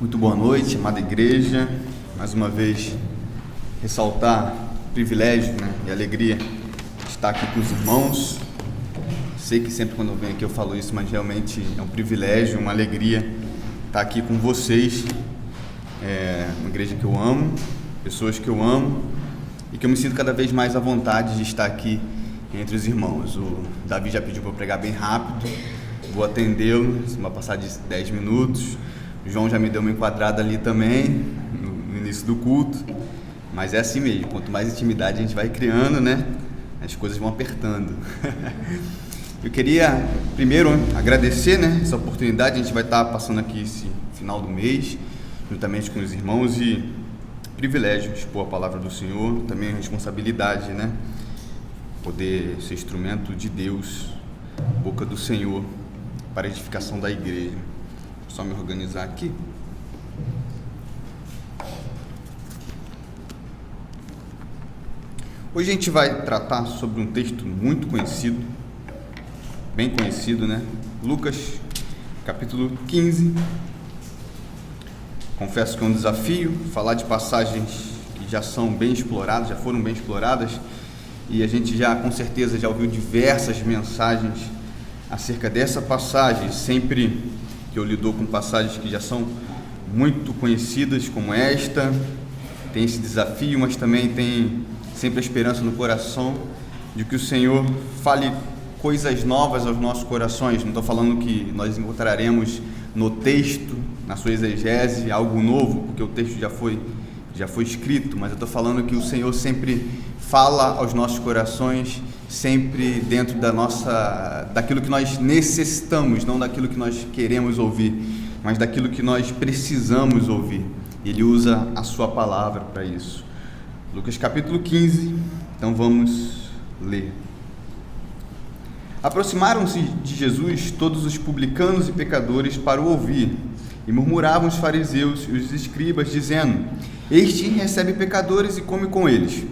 Muito boa noite, amada igreja. Mais uma vez, ressaltar o privilégio, e a alegria de estar aqui com os irmãos. Sei que sempre quando eu venho aqui eu falo isso, mas realmente é um privilégio, uma alegria estar aqui com vocês. É uma igreja que eu amo, pessoas que eu amo e que eu me sinto cada vez mais à vontade de estar aqui entre os irmãos. O Davi já pediu para eu pregar bem rápido, vou atendê-lo, vai passar de 10 minutos. O João já me deu uma enquadrada ali também, no início do culto, mas é assim mesmo, quanto mais intimidade a gente vai criando, as coisas vão apertando. Eu queria primeiro agradecer, essa oportunidade. A gente vai estar passando aqui esse final do mês, juntamente com os irmãos, e privilégio expor a palavra do Senhor, também a responsabilidade, poder ser instrumento de Deus, boca do Senhor, para a edificação da igreja. Só me organizar aqui. Hoje a gente vai tratar sobre um texto muito conhecido, bem conhecido, Lucas, capítulo 15. Confesso que é um desafio falar de passagens que já são bem exploradas, já foram bem exploradas, e a gente já, com certeza, já ouviu diversas mensagens acerca dessa passagem. Sempre que eu lido com passagens que já são muito conhecidas como esta, tem esse desafio, mas também tem sempre a esperança no coração de que o Senhor fale coisas novas aos nossos corações. Não estou falando que nós encontraremos no texto, na sua exegese, algo novo, porque o texto já foi escrito, mas eu estou falando que o Senhor sempre fala aos nossos corações, sempre dentro daquilo que nós necessitamos, não daquilo que nós queremos ouvir, mas daquilo que nós precisamos ouvir. Ele usa a sua palavra para isso. Lucas capítulo 15, então vamos ler. Aproximaram-se de Jesus todos os publicanos e pecadores para o ouvir, e murmuravam os fariseus e os escribas, dizendo: Este recebe pecadores e come com eles.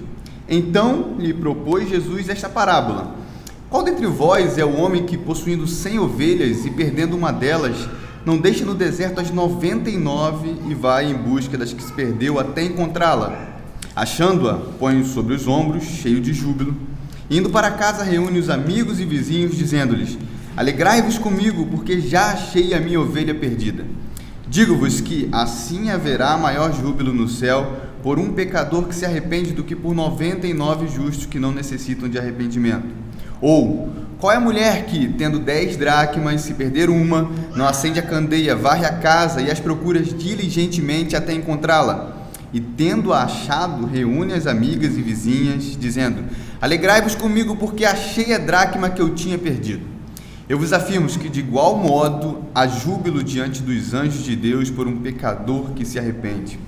Então lhe propôs Jesus esta parábola: Qual dentre vós é o homem que, possuindo 100 ovelhas e perdendo uma delas, não deixa no deserto as 99 e vai em busca das que se perdeu até encontrá-la? Achando-a, põe-o sobre os ombros, cheio de júbilo. Indo para casa, reúne os amigos e vizinhos, dizendo-lhes: Alegrai-vos comigo, porque já achei a minha ovelha perdida. Digo-vos que assim haverá maior júbilo no céu por um pecador que se arrepende do que por 99 justos que não necessitam de arrependimento. Ou, qual é a mulher que, tendo 10 dracmas, se perder uma, não acende a candeia, varre a casa e as procura diligentemente até encontrá-la? E tendo-a achado, reúne as amigas e vizinhas, dizendo: Alegrai-vos comigo, porque achei a dracma que eu tinha perdido. Eu vos afirmo que de igual modo há júbilo diante dos anjos de Deus por um pecador que se arrepende.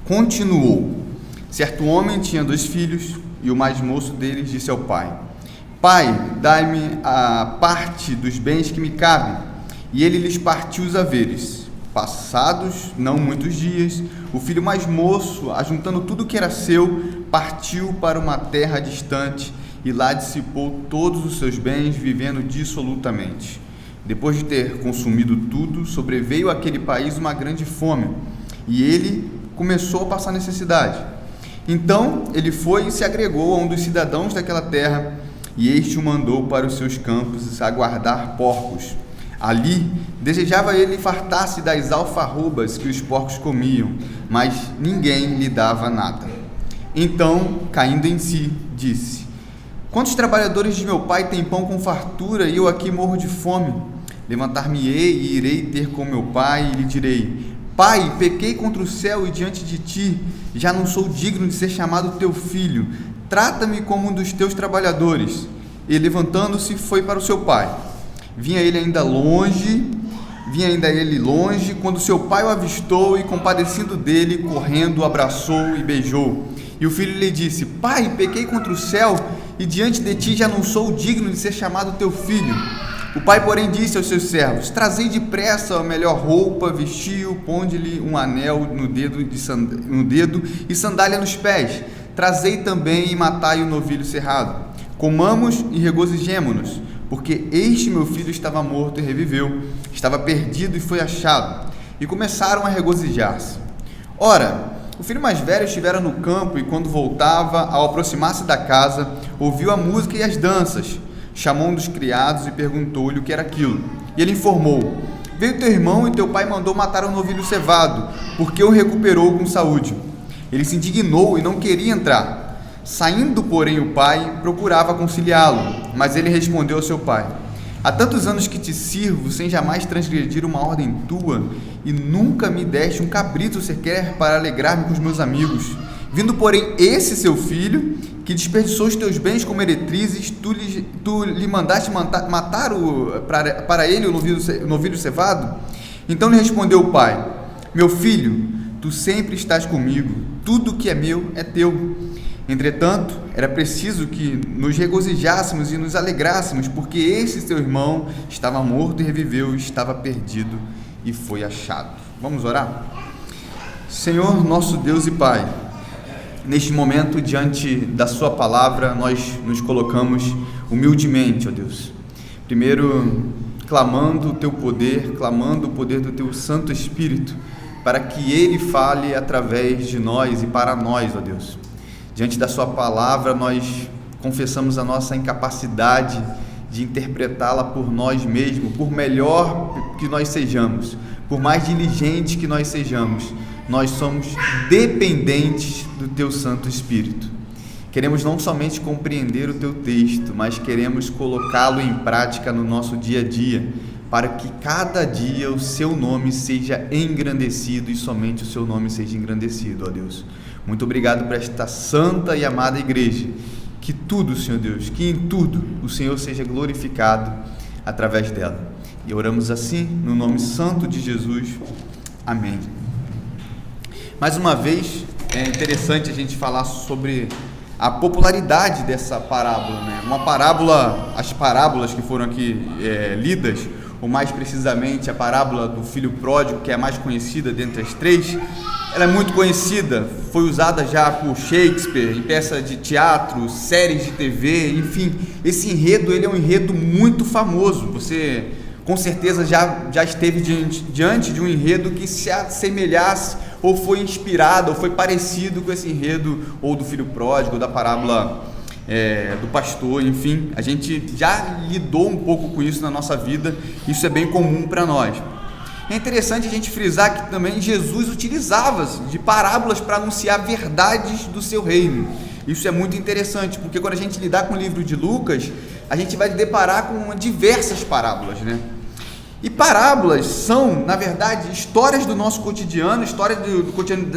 Continuou: Certo homem tinha 2 filhos, e o mais moço deles disse ao pai: Pai, dai-me a parte dos bens que me cabem. E ele lhes partiu os haveres. Passados não muitos dias, o filho mais moço, ajuntando tudo que era seu, partiu para uma terra distante e lá dissipou todos os seus bens, vivendo dissolutamente. Depois de ter consumido tudo, sobreveio àquele país uma grande fome, e ele começou a passar necessidade. Então ele foi e se agregou a um dos cidadãos daquela terra, e este o mandou para os seus campos a guardar porcos. Ali desejava ele fartar-se das alfarrobas que os porcos comiam, mas ninguém lhe dava nada. Então, caindo em si, disse: Quantos trabalhadores de meu pai têm pão com fartura e eu aqui morro de fome? Levantar-me-ei e irei ter com meu pai e lhe direi: Pai, pequei contra o céu e diante de ti, já não sou digno de ser chamado teu filho. Trata-me como um dos teus trabalhadores. E levantando-se, foi para o seu pai. Vinha ele longe, quando seu pai o avistou e, compadecido dele, correndo, o abraçou e beijou. E o filho lhe disse: Pai, pequei contra o céu e diante de ti já não sou digno de ser chamado teu filho. O pai, porém, disse aos seus servos: Trazei depressa a melhor roupa, vestiu, ponde-lhe um anel no dedo e sandália nos pés. Trazei também e matai o novilho cerrado. Comamos e regozijemo-nos, porque este meu filho estava morto e reviveu, estava perdido e foi achado. e começaram a regozijar-se. Ora, o filho mais velho estivera no campo, e quando voltava, ao aproximar-se da casa, ouviu a música e as danças. Chamou um dos criados e perguntou-lhe o que era aquilo. E ele informou: veio teu irmão e teu pai mandou matar um novilho cevado, porque o recuperou com saúde. Ele se indignou e não queria entrar. Saindo, porém, o pai procurava conciliá-lo, mas ele respondeu ao seu pai: há tantos anos que te sirvo, sem jamais transgredir uma ordem tua, e nunca me deste um cabrito sequer para alegrar-me com os meus amigos. Vindo, porém, esse seu filho, que desperdiçou os teus bens como meretrizes, tu lhe mandaste matar para ele o novilho cevado? Então lhe respondeu o pai: meu filho, tu sempre estás comigo, tudo que é meu é teu. Entretanto, era preciso que nos regozijássemos e nos alegrássemos, porque esse teu irmão estava morto e reviveu, estava perdido e foi achado. Vamos orar? Senhor, nosso Deus e Pai, neste momento, diante da sua palavra, nós nos colocamos humildemente, ó Deus. Primeiro, clamando o teu poder, clamando o poder do teu Santo Espírito, para que ele fale através de nós e para nós, ó Deus. Diante da sua palavra, nós confessamos a nossa incapacidade de interpretá-la por nós mesmos, por melhor que nós sejamos, por mais diligentes que nós sejamos, nós somos dependentes do teu Santo Espírito. Queremos não somente compreender o teu texto, mas queremos colocá-lo em prática no nosso dia a dia, para que cada dia o seu nome seja engrandecido e somente o seu nome seja engrandecido, ó Deus. Muito obrigado por esta santa e amada igreja. Que tudo, Senhor Deus, que em tudo o Senhor seja glorificado através dela. E oramos assim, no nome santo de Jesus. Amém. Mais uma vez, é interessante a gente falar sobre a popularidade dessa parábola, né? Uma parábola, as parábolas que foram aqui lidas, ou mais precisamente a parábola do filho pródigo, que é a mais conhecida dentre as três, ela é muito conhecida, foi usada já por Shakespeare, em peças de teatro, séries de TV, enfim, esse enredo, ele é um enredo muito famoso. Você com certeza já esteve diante de um enredo que se assemelhasse, ou foi inspirado, ou foi parecido com esse enredo, ou do filho pródigo, ou da parábola do pastor, enfim, a gente já lidou um pouco com isso na nossa vida, isso é bem comum para nós. É interessante a gente frisar que também Jesus utilizava de parábolas para anunciar verdades do seu reino. Isso é muito interessante, porque quando a gente lidar com o livro de Lucas, a gente vai deparar com diversas parábolas, né? E parábolas são, na verdade, histórias do nosso cotidiano, histórias do cotidiano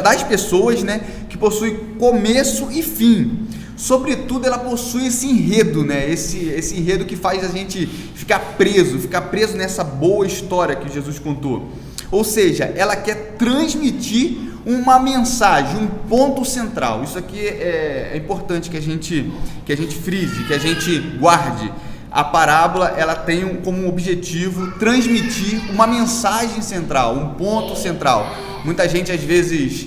das pessoas, né? Que possuem começo e fim. Sobretudo, ela possui esse enredo, né? Esse enredo que faz a gente ficar preso nessa boa história que Jesus contou. Ou seja, ela quer transmitir uma mensagem, um ponto central. Isso aqui é importante que a gente frise, que a gente guarde. A parábola, ela tem como objetivo transmitir uma mensagem central, um ponto central. Muita gente, às vezes,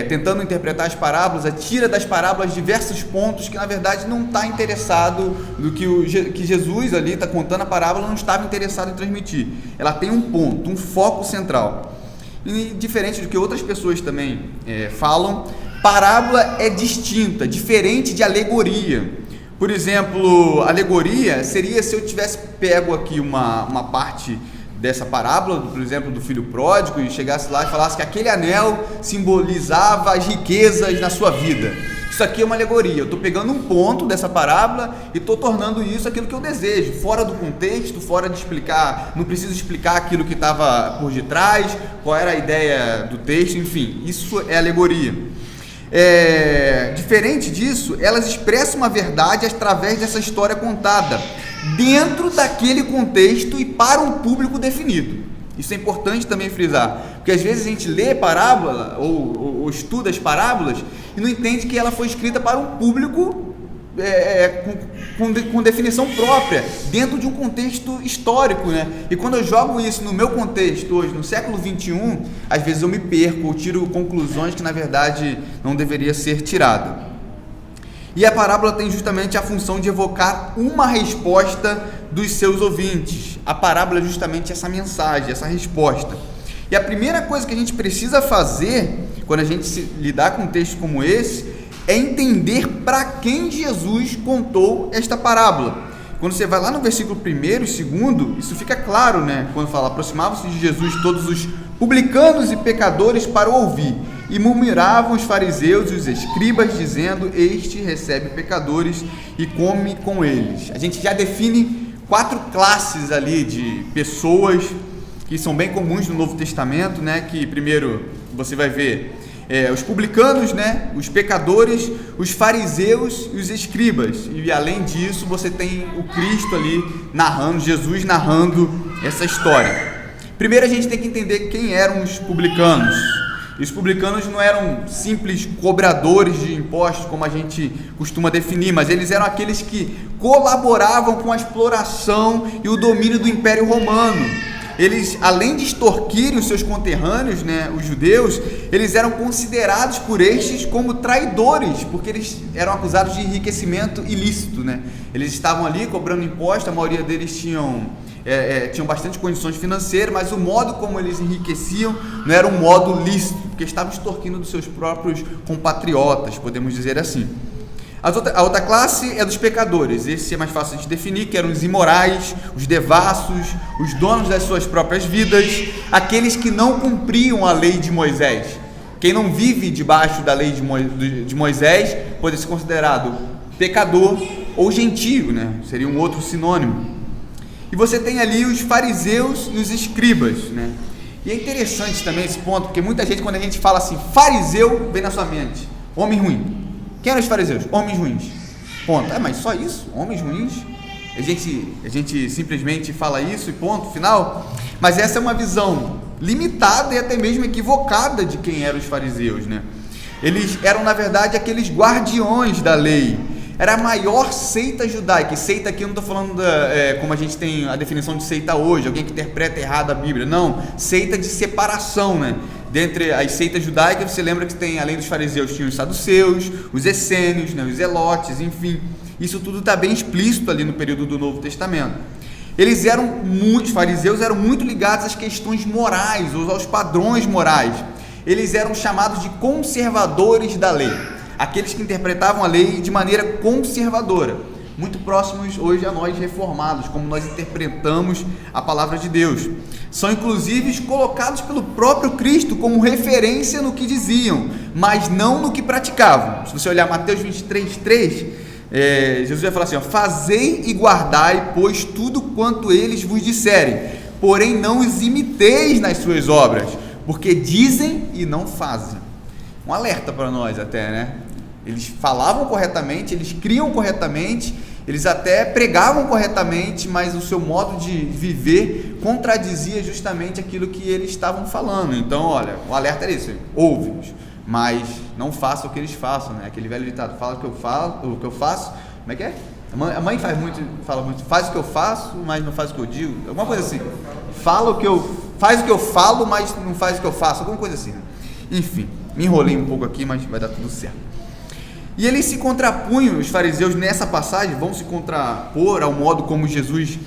tentando interpretar as parábolas, tira das parábolas diversos pontos que na verdade não está interessado no que Jesus ali está contando. A parábola não estava interessado em transmitir. Ela tem um ponto, um foco central. E diferente do que outras pessoas também falam, parábola é distinta, diferente de alegoria. Por exemplo, alegoria seria se eu tivesse pego aqui uma parte dessa parábola, por exemplo, do filho pródigo, e chegasse lá e falasse que aquele anel simbolizava as riquezas na sua vida. Isso aqui é uma alegoria. Eu estou pegando um ponto dessa parábola e estou tornando isso aquilo que eu desejo, fora do contexto, fora de explicar, não preciso explicar aquilo que estava por detrás, qual era a ideia do texto, enfim, isso é alegoria. Diferente disso, elas expressam uma verdade através dessa história contada, dentro daquele contexto e para um público definido. Isso é importante também frisar, porque às vezes a gente lê parábola ou estuda as parábolas e não entende que ela foi escrita para um público com definição própria, dentro de um contexto histórico, né? E quando eu jogo isso no meu contexto hoje, no século 21, às vezes eu me perco, ou tiro conclusões que na verdade não deveria ser tirada. E a parábola tem justamente a função de evocar uma resposta dos seus ouvintes. A parábola é justamente essa mensagem, essa resposta. E a primeira coisa que a gente precisa fazer, quando a gente lidar com um texto como esse, é entender para quem Jesus contou esta parábola. Quando você vai lá no versículo 1 e 2, isso fica claro, né? Quando fala, aproximavam-se de Jesus todos os publicanos e pecadores para o ouvir, e murmuravam os fariseus e os escribas, dizendo, este recebe pecadores e come com eles. A gente já define 4 classes ali de pessoas que são bem comuns no Novo Testamento, né? Que primeiro você vai ver os publicanos, né? Os pecadores, os fariseus e os escribas. E além disso, você tem o Cristo ali narrando, Jesus narrando essa história. Primeiro a gente tem que entender quem eram os publicanos. E os publicanos não eram simples cobradores de impostos, como a gente costuma definir, mas eles eram aqueles que colaboravam com a exploração e o domínio do Império Romano. Eles, além de extorquirem os seus conterrâneos, né, os judeus, eles eram considerados por estes como traidores, porque eles eram acusados de enriquecimento ilícito, né? Eles estavam ali cobrando imposto, a maioria deles tinham bastante condições financeiras, mas o modo como eles enriqueciam não era um modo lícito, porque estavam extorquindo dos seus próprios compatriotas, podemos dizer assim. A outra classe é dos pecadores. Esse é mais fácil de definir, que eram os imorais, os devassos, os donos das suas próprias vidas, aqueles que não cumpriam a lei de Moisés. Quem não vive debaixo da lei de Moisés pode ser considerado pecador ou gentio, né? Seria um outro sinônimo. E você tem ali os fariseus e os escribas, né? E é interessante também esse ponto, porque muita gente, quando a gente fala assim, fariseu, vem na sua mente, homem ruim. Quem eram os fariseus? Homens ruins. Ponto. Mas só isso? Homens ruins? A gente simplesmente fala isso e ponto, final? Mas essa é uma visão limitada e até mesmo equivocada de quem eram os fariseus, né? Eles eram, na verdade, aqueles guardiões da lei. Era a maior seita judaica. E seita aqui eu não estou falando como a gente tem a definição de seita hoje, alguém que interpreta errado a Bíblia. Não, seita de separação, né? Dentre as seitas judaicas, você lembra que tem, além dos fariseus, tinha os saduceus, os essênios, né, os zelotes, enfim. Isso tudo está bem explícito ali no período do Novo Testamento. Os fariseus eram muito ligados às questões morais, ou aos padrões morais. Eles eram chamados de conservadores da lei, aqueles que interpretavam a lei de maneira conservadora, muito próximos hoje a nós reformados, como nós interpretamos a palavra de Deus. São inclusive colocados pelo próprio Cristo como referência no que diziam, mas não no que praticavam. Se você olhar Mateus 23:3, Jesus vai falar assim, fazei e guardai, pois tudo quanto eles vos disserem, porém não os imiteis nas suas obras, porque dizem e não fazem. Um alerta para nós até, né? Eles falavam corretamente, eles criam corretamente, eles até pregavam corretamente, mas o seu modo de viver contradizia justamente aquilo que eles estavam falando. Então, olha, o alerta é isso, ouve-os, mas não faça o que eles façam, né? Aquele velho ditado, fala o que eu falo, o que eu faço, como é que é? A mãe fala muito, faz o que eu faço, mas não faz o que eu digo, alguma coisa assim. Faz o que eu falo, mas não faz o que eu faço, alguma coisa assim, né? Enfim, me enrolei um pouco aqui, mas vai dar tudo certo. E eles se contrapunham, os fariseus nessa passagem vão se contrapor ao modo como Jesus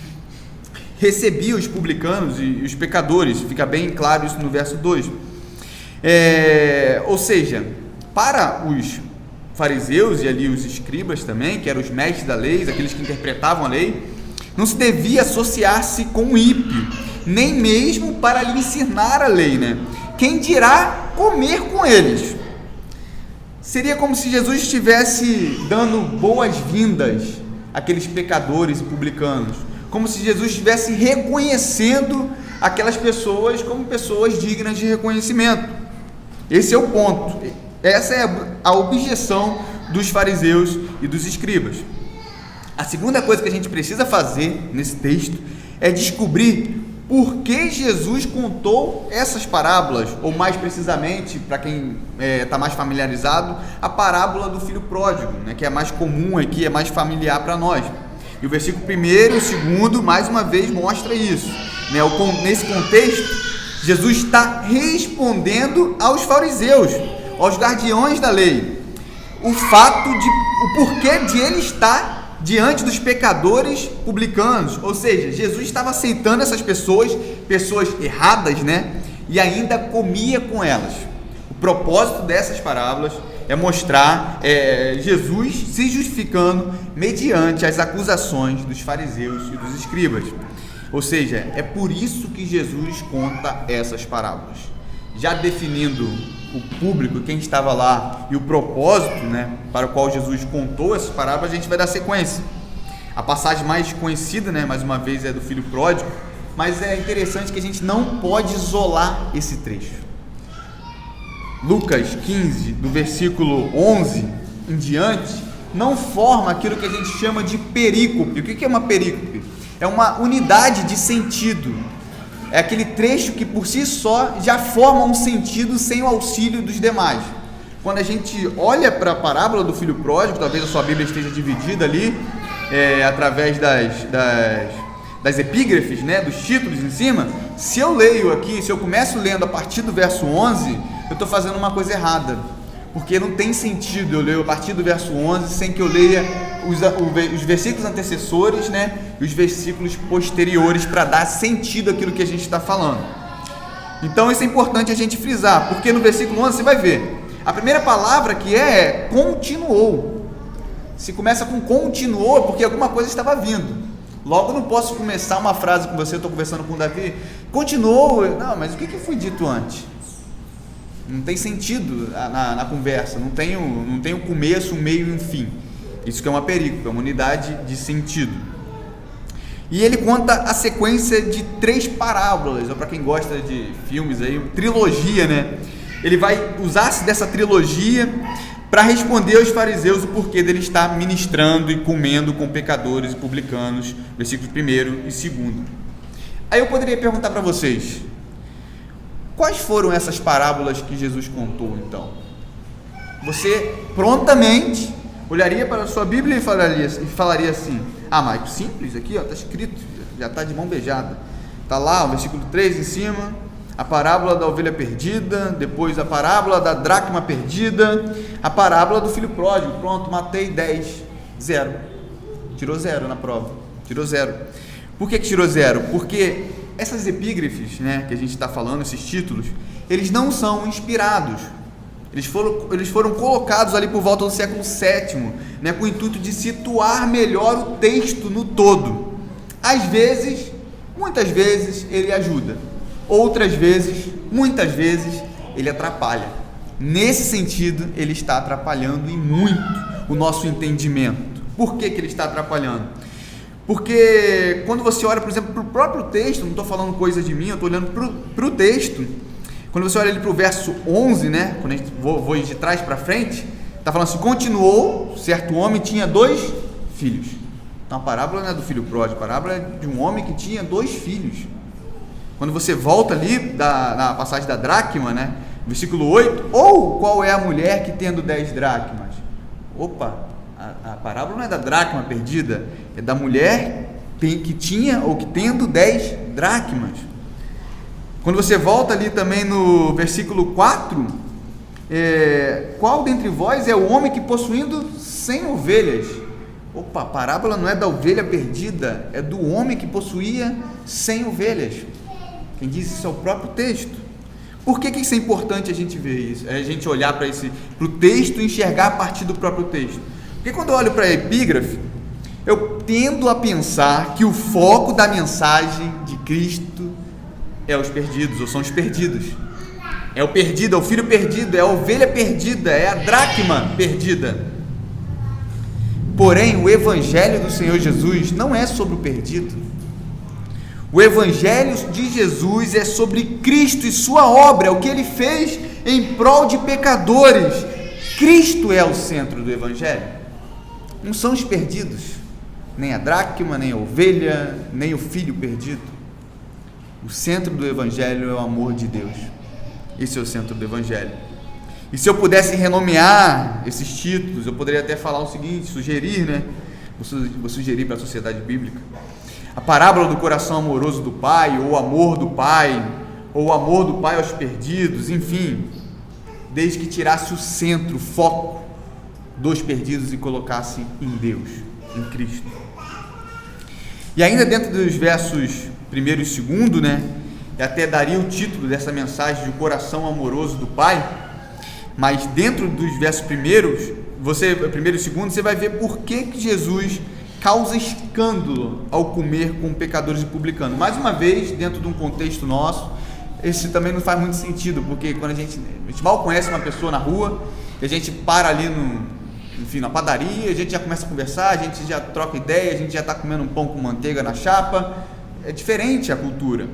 recebia os publicanos e os pecadores, fica bem claro isso no verso 2. Ou seja, para os fariseus e ali os escribas também, que eram os mestres da lei, aqueles que interpretavam a lei, não se devia associar-se com o ímpio, nem mesmo para lhe ensinar a lei, né? Quem dirá comer com eles? Seria como se Jesus estivesse dando boas-vindas àqueles pecadores e publicanos, como se Jesus estivesse reconhecendo aquelas pessoas como pessoas dignas de reconhecimento. Esse é o ponto, essa é a objeção dos fariseus e dos escribas. A segunda coisa que a gente precisa fazer nesse texto é descobrir por que Jesus contou essas parábolas, ou mais precisamente, para quem está mais familiarizado, a parábola do filho pródigo, né, que é mais comum aqui, é mais familiar para nós. E o versículo 1 e o 2, mais uma vez, mostra isso, né? Nesse contexto, Jesus está respondendo aos fariseus, aos guardiões da lei, o porquê de ele estar diante dos pecadores publicanos, ou seja, Jesus estava aceitando essas pessoas erradas, né? E ainda comia com elas. O propósito dessas parábolas é mostrar Jesus se justificando mediante as acusações dos fariseus e dos escribas. Ou seja, é por isso que Jesus conta essas parábolas, já definindo o público, quem estava lá e o propósito, né, para o qual Jesus contou essas parábolas. A gente vai dar sequência. A passagem mais conhecida, né, mais uma vez, é do filho pródigo, mas é interessante que a gente não pode isolar esse trecho. Lucas 15, do versículo 11 em diante, não forma aquilo que a gente chama de perícope. O que é uma perícope? É uma unidade de sentido. É aquele trecho que por si só já forma um sentido sem o auxílio dos demais. Quando a gente olha para a parábola do filho pródigo, talvez a sua Bíblia esteja dividida ali, através das epígrafes, né, dos títulos em cima. Se eu leio aqui, se eu começo lendo a partir do verso 11, eu estou fazendo uma coisa errada, porque não tem sentido eu ler a partir do verso 11 sem que eu leia os versículos antecessores, né, e os versículos posteriores para dar sentido àquilo que a gente está falando. Então isso é importante a gente frisar, porque no versículo 11 você vai ver, a primeira palavra que é continuou. Se começa com continuou, porque alguma coisa estava vindo. Logo não posso começar uma frase com você, eu estou conversando com o Davi, continuou, não, mas o que foi dito antes? Não tem sentido na conversa, não tem um começo, um meio e um fim. Isso que é uma perícope, é uma unidade de sentido. E ele conta a sequência de 3 parábolas, ou para quem gosta de filmes aí, trilogia, né? Ele vai usar-se dessa trilogia para responder aos fariseus o porquê dele estar ministrando e comendo com pecadores e publicanos, versículos 1 e 2. Aí eu poderia perguntar para vocês, quais foram essas parábolas que Jesus contou então? Você prontamente olharia para a sua Bíblia e falaria assim, Maico, simples aqui, está escrito, já está de mão beijada, está lá o versículo 3 em cima, a parábola da ovelha perdida, depois a parábola da dracma perdida, a parábola do filho pródigo. Pronto, matei 10, 0, tirou 0 na prova, tirou 0. Por que tirou 0? Porque essas epígrafes, né, que a gente está falando, esses títulos, eles não são inspirados. Eles foram colocados ali por volta do século VII, né, com o intuito de situar melhor o texto no todo. Às vezes, muitas vezes, ele ajuda. Outras vezes, muitas vezes, ele atrapalha. Nesse sentido, ele está atrapalhando e muito o nosso entendimento. Por que ele está atrapalhando? Porque quando você olha, por exemplo, para o próprio texto, não estou falando coisa de mim, eu estou olhando para o texto. Quando você olha ali para o verso 11, né, quando a gente vou de trás para frente, está falando assim, continuou, certo homem tinha 2 filhos. Então a parábola não é do filho pródigo, a parábola é de um homem que tinha 2 filhos. Quando você volta ali na passagem da dracma, né, versículo 8, ou qual é a mulher que tendo 10 dracmas? Opa, a parábola não é da dracma perdida, é da mulher que tinha ou que tendo 10 dracmas. Quando você volta ali também no versículo 4, qual dentre vós é o homem que possuindo 100 ovelhas? Opa, a parábola não é da ovelha perdida, é do homem que possuía 100 ovelhas. Quem diz isso é o próprio texto. Por que isso é importante a gente ver isso? A gente olhar para o texto e enxergar a partir do próprio texto. Porque quando eu olho para a epígrafe, eu tendo a pensar que o foco da mensagem de Cristo é os perdidos, ou são os perdidos. É o perdido, é o filho perdido, é a ovelha perdida, é a dracma perdida. Porém, o evangelho do Senhor Jesus não é sobre o perdido. O evangelho de Jesus é sobre Cristo e sua obra, é o que ele fez em prol de pecadores. Cristo é o centro do evangelho. Não são os perdidos, nem a dracma, nem a ovelha, nem o filho perdido. O centro do evangelho é o amor de Deus. Esse é o centro do evangelho. E se eu pudesse renomear esses títulos, eu poderia até falar o seguinte, sugerir, né? Vou sugerir para a sociedade bíblica. A parábola do coração amoroso do Pai, ou o amor do Pai, ou o amor do Pai aos perdidos, enfim, desde que tirasse o centro, o foco dos perdidos e colocasse em Deus. em Cristo. E ainda dentro dos versos 1º e 2º, né, eu até daria o título dessa mensagem de O Coração Amoroso do Pai, mas dentro dos versos 1º e 2º, você vai ver por que Jesus causa escândalo ao comer com pecadores e publicanos. Mais uma vez, dentro de um contexto nosso, esse também não faz muito sentido, porque quando a gente mal conhece uma pessoa na rua, a gente para ali na padaria, a gente já começa a conversar, a gente já troca ideia, a gente já está comendo um pão com manteiga na chapa. É diferente a cultura.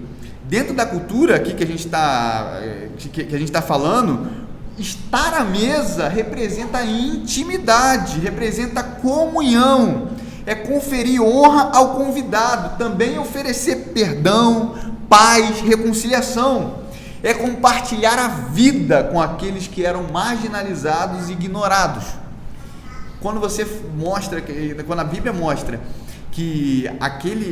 Dentro da cultura aqui que a gente está falando, estar à mesa representa intimidade, representa comunhão, é conferir honra ao convidado, também oferecer perdão, paz, reconciliação, é compartilhar a vida com aqueles que eram marginalizados e ignorados. Quando a Bíblia mostra que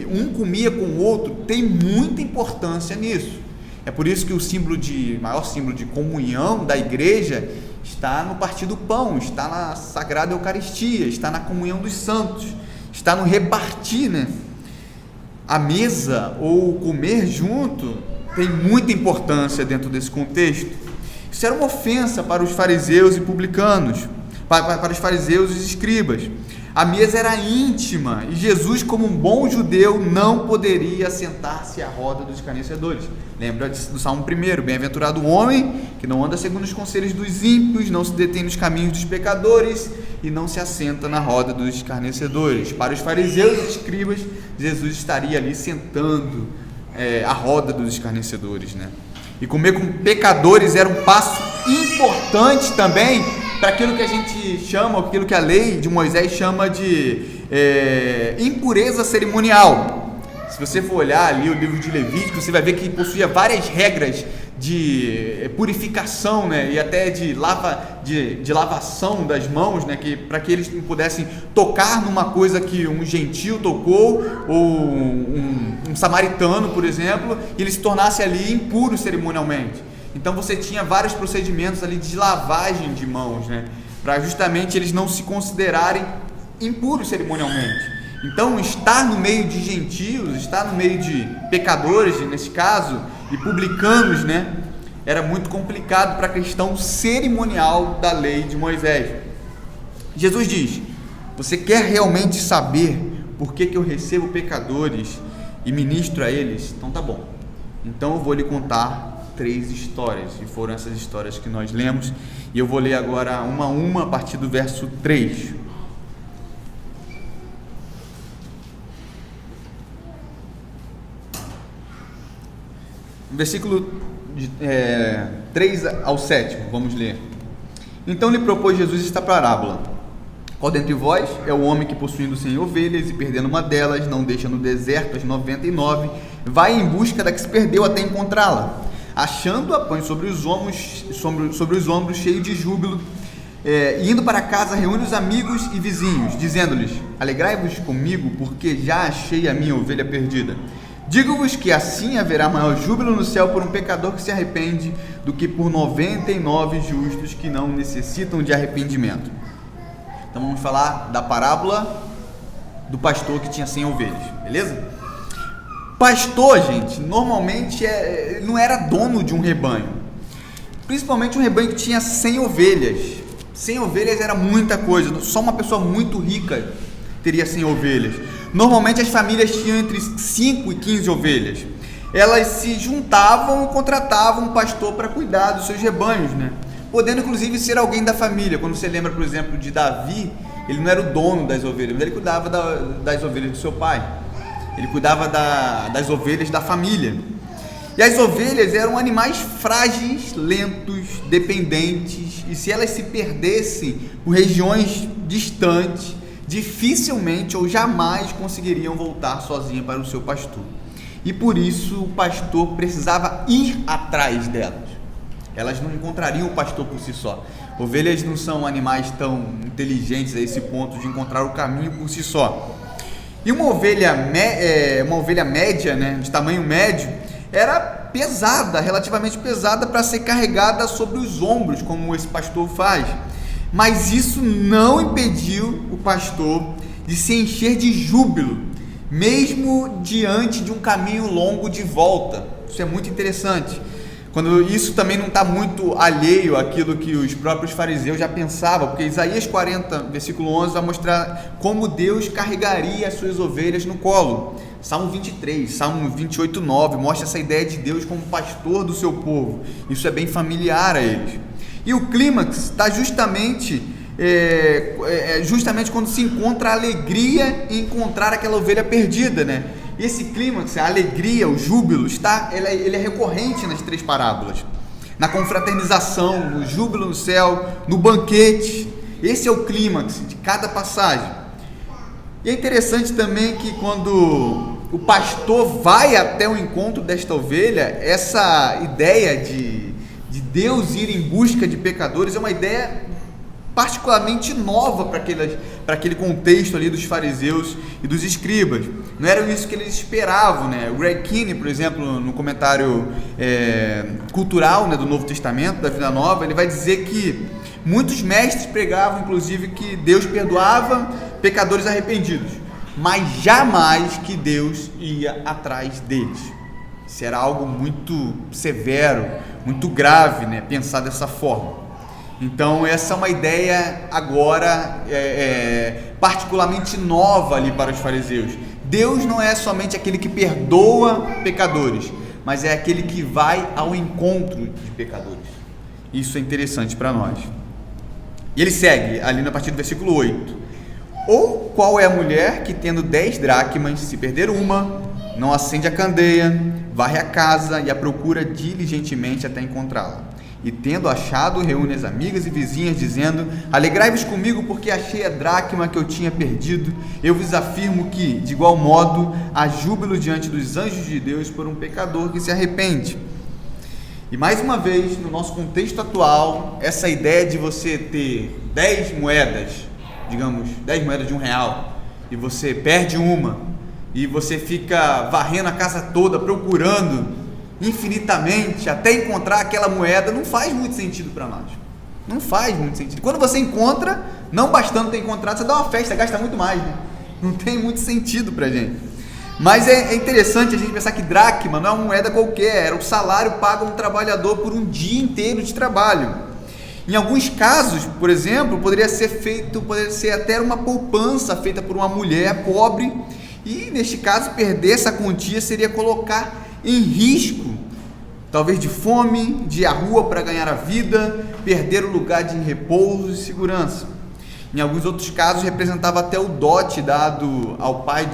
um comia com o outro, tem muita importância nisso. É por isso que o maior símbolo de comunhão da igreja está no partir do pão, está na Sagrada Eucaristia, está na comunhão dos santos, está no repartir, né? A mesa ou comer junto tem muita importância dentro desse contexto. Isso era uma ofensa para os fariseus e publicanos, para os fariseus e os escribas. A mesa era íntima e Jesus, como um bom judeu, não poderia sentar-se à roda dos escarnecedores. Lembra do Salmo 1: bem-aventurado o homem que não anda segundo os conselhos dos ímpios, não se detém nos caminhos dos pecadores e não se assenta na roda dos escarnecedores. Para os fariseus e escribas, Jesus estaria ali sentando à roda dos escarnecedores, né? E comer com pecadores era um passo importante também para aquilo que a gente chama, aquilo que a lei de Moisés chama de impureza cerimonial. Se você for olhar ali o livro de Levítico, você vai ver que possuía várias regras de purificação, né, e até de lavação das mãos, né, para que eles não pudessem tocar numa coisa que um gentil tocou, ou um samaritano, por exemplo, e ele se tornasse ali impuro cerimonialmente. Então você tinha vários procedimentos ali de lavagem de mãos, né, para justamente eles não se considerarem impuros cerimonialmente. Então, estar no meio de gentios, estar no meio de pecadores, nesse caso, e publicanos, né, era muito complicado para a questão cerimonial da lei de Moisés. Jesus diz: você quer realmente saber por que eu recebo pecadores e ministro a eles? Então tá bom. Então eu vou lhe contar 3 histórias, e foram essas histórias que nós lemos, e eu vou ler agora uma a uma a partir do verso 3. Versículo 3 ao 7, vamos ler. Então lhe propôs Jesus esta parábola: qual dentre vós é o homem que, possuindo 100 ovelhas e perdendo uma delas, não deixa no deserto as 99, vai em busca da que se perdeu até encontrá-la? Achando-a, põe sobre os ombros cheio de júbilo, e indo para casa reúne os amigos e vizinhos, dizendo-lhes: alegrai-vos comigo, porque já achei a minha ovelha perdida. Digo-vos que assim haverá maior júbilo no céu por um pecador que se arrepende do que por 99 justos que não necessitam de arrependimento. Então vamos falar da parábola do pastor que tinha 100 ovelhas, beleza? Pastor, gente, normalmente não era dono de um rebanho, principalmente um rebanho que tinha 100 ovelhas. 100 ovelhas era muita coisa, só uma pessoa muito rica teria 100 ovelhas. Normalmente as famílias tinham entre 5 e 15 ovelhas. Elas se juntavam e contratavam um pastor para cuidar dos seus rebanhos, né? Podendo inclusive ser alguém da família. Quando você lembra, por exemplo, de Davi, ele não era o dono das ovelhas, mas ele cuidava das ovelhas do seu pai. Ele cuidava das ovelhas da família. E as ovelhas eram animais frágeis, lentos, dependentes, e se elas se perdessem por regiões distantes, dificilmente ou jamais conseguiriam voltar sozinha para o seu pastor. E por isso o pastor precisava ir atrás delas. Elas não encontrariam o pastor por si só. Ovelhas não são animais tão inteligentes a esse ponto de encontrar o caminho por si só. E uma ovelha média, né, de tamanho médio, era pesada, relativamente pesada, para ser carregada sobre os ombros, como esse pastor faz. Mas isso não impediu o pastor de se encher de júbilo, mesmo diante de um caminho longo de volta. Isso é muito interessante. Quando isso também não está muito alheio àquilo que os próprios fariseus já pensavam, porque Isaías 40, versículo 11, vai mostrar como Deus carregaria as suas ovelhas no colo. Salmo 23, Salmo 28, 9, mostra essa ideia de Deus como pastor do seu povo. Isso é bem familiar a eles. E o clímax está justamente quando se encontra a alegria em encontrar aquela ovelha perdida, né? E esse clímax, a alegria, o júbilo, ele é recorrente nas 3 parábolas. Na confraternização, no júbilo no céu, no banquete. Esse é o clímax de cada passagem. E é interessante também que quando o pastor vai até o encontro desta ovelha, essa ideia de Deus ir em busca de pecadores é uma ideia particularmente nova para aquele contexto ali dos fariseus e dos escribas. Não era isso que eles esperavam, né? O Greg Keane, por exemplo, no comentário cultural, né, do Novo Testamento, da Vida Nova, ele vai dizer que muitos mestres pregavam, inclusive, que Deus perdoava pecadores arrependidos, mas jamais que Deus ia atrás deles. Isso era algo muito severo, muito grave, né, pensar dessa forma. Então essa é uma ideia agora particularmente nova ali para os fariseus. Deus não é somente aquele que perdoa pecadores, mas é aquele que vai ao encontro de pecadores. Isso é interessante para nós. E ele segue ali a partir do versículo 8. Ou qual é a mulher que, tendo 10 dracmas, se perder uma, não acende a candeia, varre a casa e a procura diligentemente até encontrá-la? E tendo achado, reúne as amigas e vizinhas, dizendo: alegrai-vos comigo, porque achei a dracma que eu tinha perdido. Eu vos afirmo que, de igual modo, há júbilo diante dos anjos de Deus por um pecador que se arrepende. E mais uma vez, no nosso contexto atual, essa ideia de você ter 10 moedas, digamos, 10 moedas de R$1, e você perde uma, e você fica varrendo a casa toda, procurando infinitamente até encontrar aquela moeda, não faz muito sentido para nós. Não faz muito sentido. Quando você encontra, não bastando ter encontrado, você dá uma festa, gasta muito mais, né? Não tem muito sentido pra gente. Mas é interessante a gente pensar que dracma não é uma moeda qualquer, era o salário pago a um trabalhador por um dia inteiro de trabalho. Em alguns casos, por exemplo, poderia ser até uma poupança feita por uma mulher pobre, e neste caso perder essa quantia seria colocar em risco, talvez de fome, de ir à rua para ganhar a vida, perder o lugar de repouso e segurança. Em alguns outros casos representava até o dote dado ao pai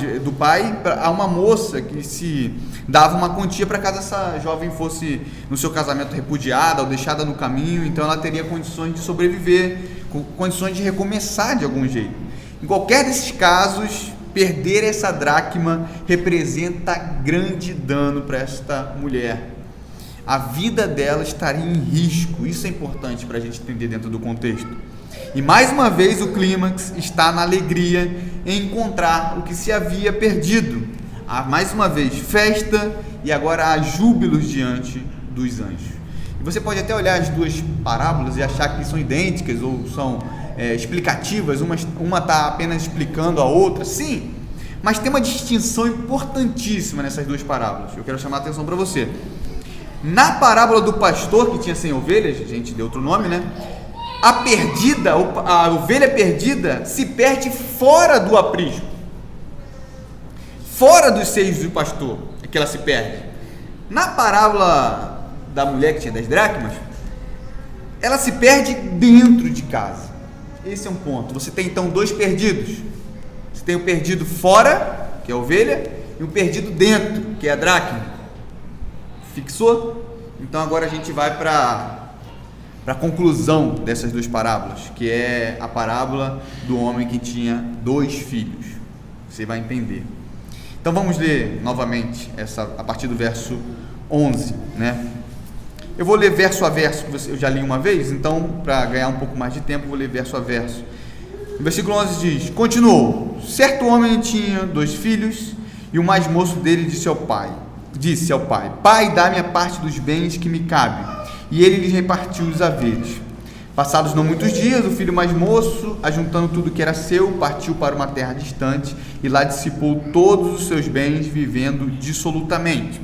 a uma moça, que se dava uma quantia para caso essa jovem fosse no seu casamento repudiada ou deixada no caminho, então ela teria condições de sobreviver, condições de recomeçar de algum jeito. Em qualquer desses casos, perder essa dracma representa grande dano para esta mulher. A vida dela estaria em risco. Isso é importante para a gente entender dentro do contexto. E mais uma vez o clímax está na alegria em encontrar o que se havia perdido. Há mais uma vez festa e agora há júbilos diante dos anjos. E você pode até olhar as 2 parábolas e achar que são idênticas ou são explicativas, uma está apenas explicando a outra, sim, mas tem uma distinção importantíssima nessas 2 parábolas. Eu quero chamar a atenção para você. Na parábola do pastor que tinha 100 ovelhas, a gente deu outro nome, né? A ovelha perdida se perde fora do aprisco, fora dos seios do pastor, é que ela se perde. Na parábola da mulher que tinha 10 dracmas, ela se perde dentro de casa. Esse é um ponto. Você tem então 2 perdidos. Você tem o perdido fora, que é a ovelha, e o perdido dentro, que é a dracma. Fixou? Então agora a gente vai para a conclusão dessas 2 parábolas, que é a parábola do homem que tinha 2 filhos. Você vai entender. Então vamos ler novamente a partir do verso 11, né? Eu vou ler verso a verso, que eu já li uma vez, então, para ganhar um pouco mais de tempo, vou ler verso a verso. O versículo 11 diz: continuou, certo homem tinha 2 filhos, e o mais moço dele disse ao pai, pai, dá-me a parte dos bens que me cabe. E ele lhes repartiu os haveres. Passados não muitos dias, o filho mais moço, ajuntando tudo que era seu, partiu para uma terra distante e lá dissipou todos os seus bens, vivendo dissolutamente.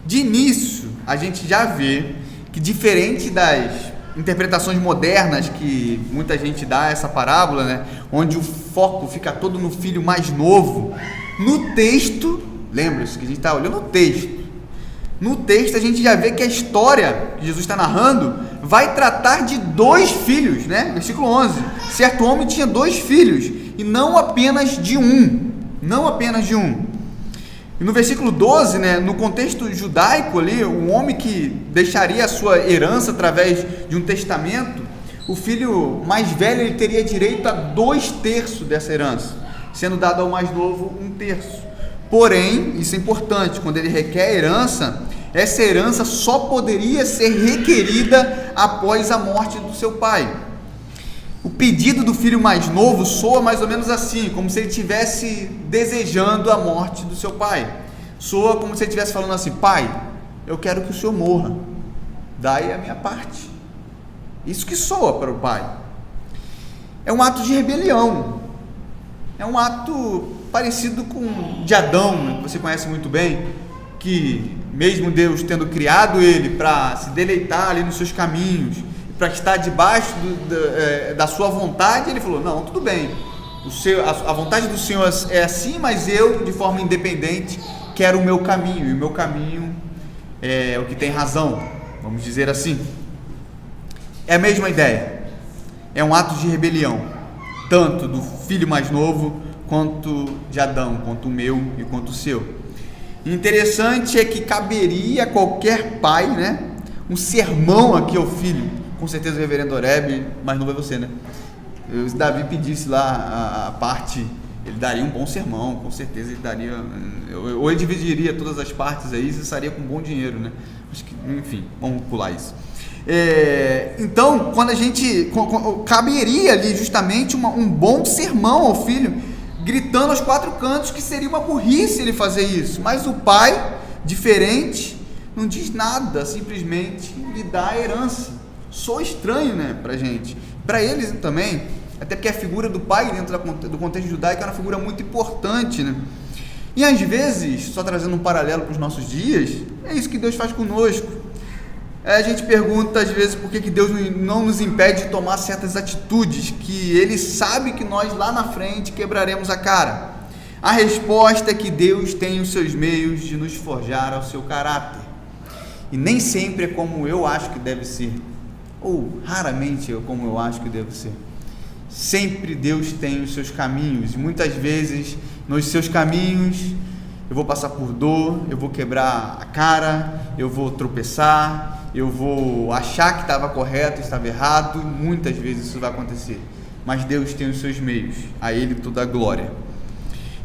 De início, a gente já vê que, diferente das interpretações modernas que muita gente dá a essa parábola, né, onde o foco fica todo no filho mais novo, no texto, lembra-se que a gente está olhando o texto, no texto a gente já vê que a história que Jesus está narrando vai tratar de 2 filhos, né? Versículo 11, certo homem tinha 2 filhos, e não apenas de um, E no versículo 12, né, no contexto judaico ali, um homem que deixaria a sua herança através de um testamento, o filho mais velho ele teria direito a 2/3 dessa herança, sendo dado ao mais novo 1/3. Porém, isso é importante, quando ele requer herança, essa herança só poderia ser requerida após a morte do seu pai. O pedido do filho mais novo soa mais ou menos assim, como se ele estivesse desejando a morte do seu pai. Soa como se ele estivesse falando assim: pai, eu quero que o senhor morra, dai a minha parte. Isso que soa para o pai. É um ato de rebelião, é um ato parecido com o de Adão, que você conhece muito bem, que mesmo Deus tendo criado ele para se deleitar ali nos seus caminhos, para estar debaixo da sua vontade, ele falou: não, tudo bem, a vontade do Senhor é assim, mas eu, de forma independente, quero o meu caminho, e o meu caminho é o que tem razão, vamos dizer assim. É a mesma ideia, é um ato de rebelião, tanto do filho mais novo, quanto de Adão, quanto o meu e quanto o seu. Interessante é que caberia a qualquer pai, né, um sermão aqui ao filho. Com certeza o reverendo Oreb, mas não é você, né? Se Davi pedisse lá a parte, ele daria um bom sermão, com certeza ele daria, ou ele dividiria todas as partes aí, você estaria com bom dinheiro, né? Acho que, enfim, vamos pular isso. Então, quando a gente, caberia ali justamente um bom sermão ao filho, gritando aos 4 cantos que seria uma burrice ele fazer isso, mas o pai, diferente, não diz nada, simplesmente lhe dá a herança. Soa estranho, né, pra gente, para eles também, até porque a figura do pai dentro do contexto judaico é uma figura muito importante, né? E às vezes, só trazendo um paralelo para os nossos dias, é isso que Deus faz conosco. A gente pergunta às vezes por que Deus não nos impede de tomar certas atitudes que Ele sabe que nós lá na frente quebraremos a cara. A resposta é que Deus tem os seus meios de nos forjar ao seu caráter. E nem sempre é como eu acho que deve ser, ou raramente é como eu acho que deve ser. Sempre Deus tem os seus caminhos, e muitas vezes nos seus caminhos eu vou passar por dor, eu vou quebrar a cara, eu vou tropeçar, eu vou achar que estava correto, estava errado, muitas vezes isso vai acontecer, mas Deus tem os seus meios, a Ele toda a glória.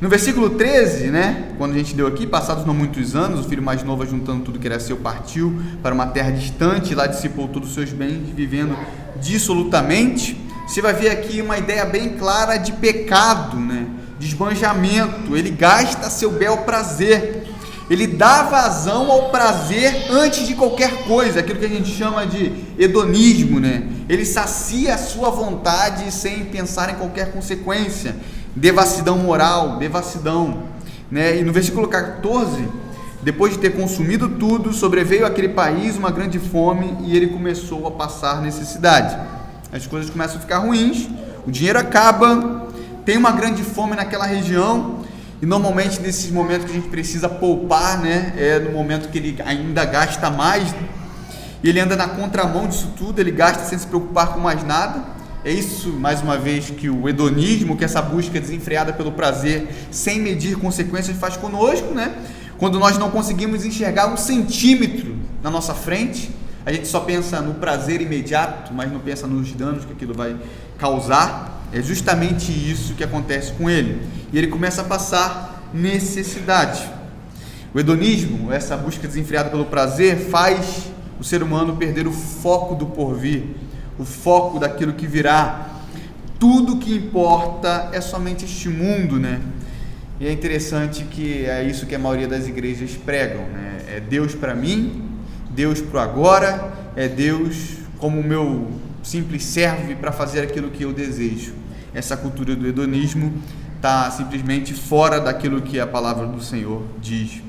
No versículo 13, né, quando a gente deu aqui, passados não muitos anos, o filho mais novo, juntando tudo que era seu, partiu para uma terra distante, e lá dissipou todos os seus bens, vivendo dissolutamente. Você vai ver aqui uma ideia bem clara de pecado, né, de esbanjamento. Ele gasta seu bel prazer, ele dá vazão ao prazer antes de qualquer coisa, aquilo que a gente chama de hedonismo, né? Ele sacia a sua vontade sem pensar em qualquer consequência, devassidão moral, devassidão, né? E no versículo 14, depois de ter consumido tudo, sobreveio àquele país uma grande fome e ele começou a passar necessidade. As coisas começam a ficar ruins, o dinheiro acaba, tem uma grande fome naquela região. E normalmente nesses momentos que a gente precisa poupar, né, é no momento que ele ainda gasta mais, e ele anda na contramão disso tudo, ele gasta sem se preocupar com mais nada. É isso, mais uma vez, que o hedonismo, que essa busca desenfreada pelo prazer, sem medir consequências, faz conosco, né? Quando nós não conseguimos enxergar 1 centímetro na nossa frente, a gente só pensa no prazer imediato, mas não pensa nos danos que aquilo vai causar. É justamente isso que acontece com ele, e ele começa a passar necessidade. O hedonismo, essa busca desenfreada pelo prazer, faz o ser humano perder o foco do porvir, o foco daquilo que virá. Tudo que importa é somente este mundo, né? E é interessante que é isso que a maioria das igrejas pregam, né? É Deus para mim, Deus para o agora, é Deus como o meu simples servo para fazer aquilo que eu desejo. Essa cultura do hedonismo está simplesmente fora daquilo que a palavra do Senhor diz.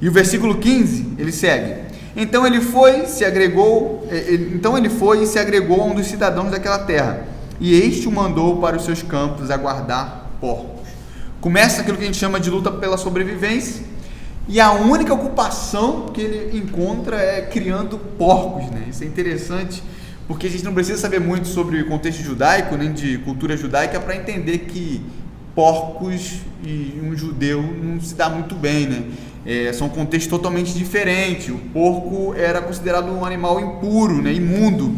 E o versículo 15, ele segue: Então ele foi e se agregou a um dos cidadãos daquela terra, e este o mandou para os seus campos a guardar porcos. Começa aquilo que a gente chama de luta pela sobrevivência, e a única ocupação que ele encontra é criando porcos, né? Isso é interessante, porque a gente não precisa saber muito sobre o contexto judaico, nem de cultura judaica, para entender que porcos e um judeu não se dá muito bem, né? São contextos totalmente diferentes. O porco era considerado um animal impuro, né? Imundo,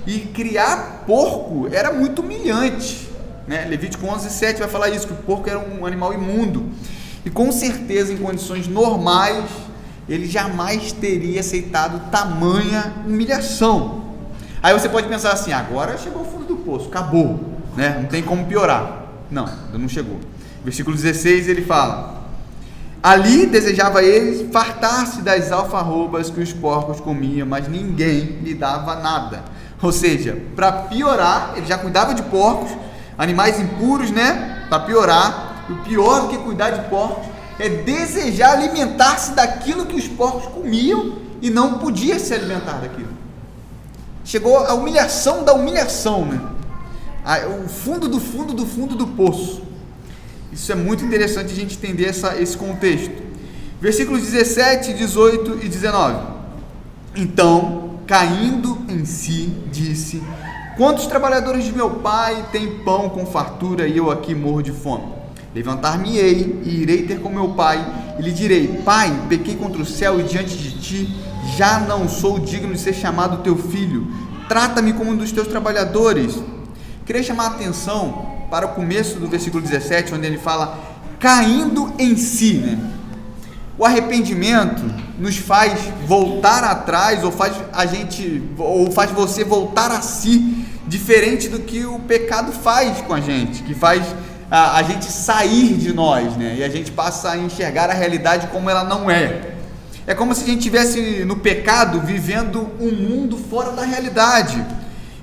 e criar porco era muito humilhante, né? Levítico 11:7 vai falar isso, que o porco era um animal imundo, e com certeza em condições normais ele jamais teria aceitado tamanha humilhação. Aí você pode pensar assim: agora chegou ao fundo do poço, acabou, né? Não tem como piorar. Não, ainda não chegou. Versículo 16 ele fala: Ali desejava ele fartar-se das alfarrobas que os porcos comiam, mas ninguém lhe dava nada. Ou seja, para piorar, ele já cuidava de porcos, animais impuros, né? Para piorar, o pior do que cuidar de porcos é desejar alimentar-se daquilo que os porcos comiam e não podia se alimentar daquilo. Chegou a humilhação da humilhação, né? O fundo do fundo do fundo do poço. Isso é muito interessante a gente entender esse contexto. Versículos 17, 18 e 19. Então, caindo em si, disse: Quantos trabalhadores de meu pai têm pão com fartura e eu aqui morro de fome? Levantar-me-ei e irei ter com meu pai e lhe direi: Pai, pequei contra o céu e diante de ti, já não sou digno de ser chamado teu filho. Trata-me como um dos teus trabalhadores. Queria chamar a atenção para o começo do versículo 17, onde ele fala caindo em si, né? O arrependimento nos faz voltar atrás, ou faz você voltar a si, diferente do que o pecado faz com a gente, que faz a gente sair de nós, né? E a gente passa a enxergar a realidade como ela não é. É como se a gente estivesse no pecado, vivendo um mundo fora da realidade.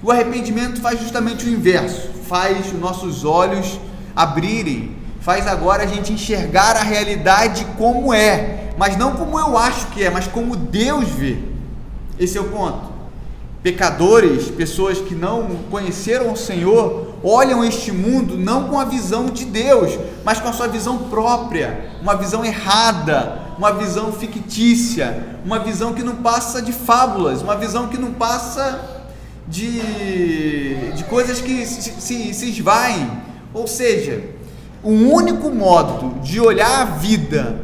O arrependimento faz justamente o inverso, faz os nossos olhos abrirem, faz agora a gente enxergar a realidade como é, mas não como eu acho que é, mas como Deus vê. Esse é o ponto. Pecadores, pessoas que não conheceram o Senhor, olham este mundo não com a visão de Deus, mas com a sua visão própria, uma visão errada, uma visão fictícia, uma visão que não passa de fábulas, uma visão que não passa de coisas que se esvaem. Ou seja, o único modo de olhar a vida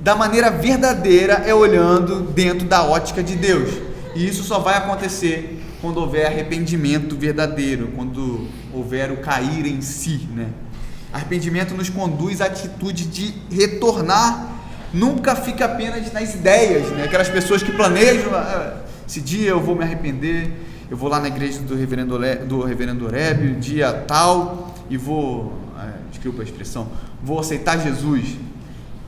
da maneira verdadeira é olhando dentro da ótica de Deus, e isso só vai acontecer quando houver arrependimento verdadeiro, quando houver o cair em si, né? Arrependimento nos conduz à atitude de retornar, nunca fica apenas nas ideias, né? Aquelas pessoas que planejam: esse dia eu vou me arrepender, eu vou lá na igreja do reverendo Oreb, dia tal, e vou, desculpa a expressão, vou aceitar Jesus.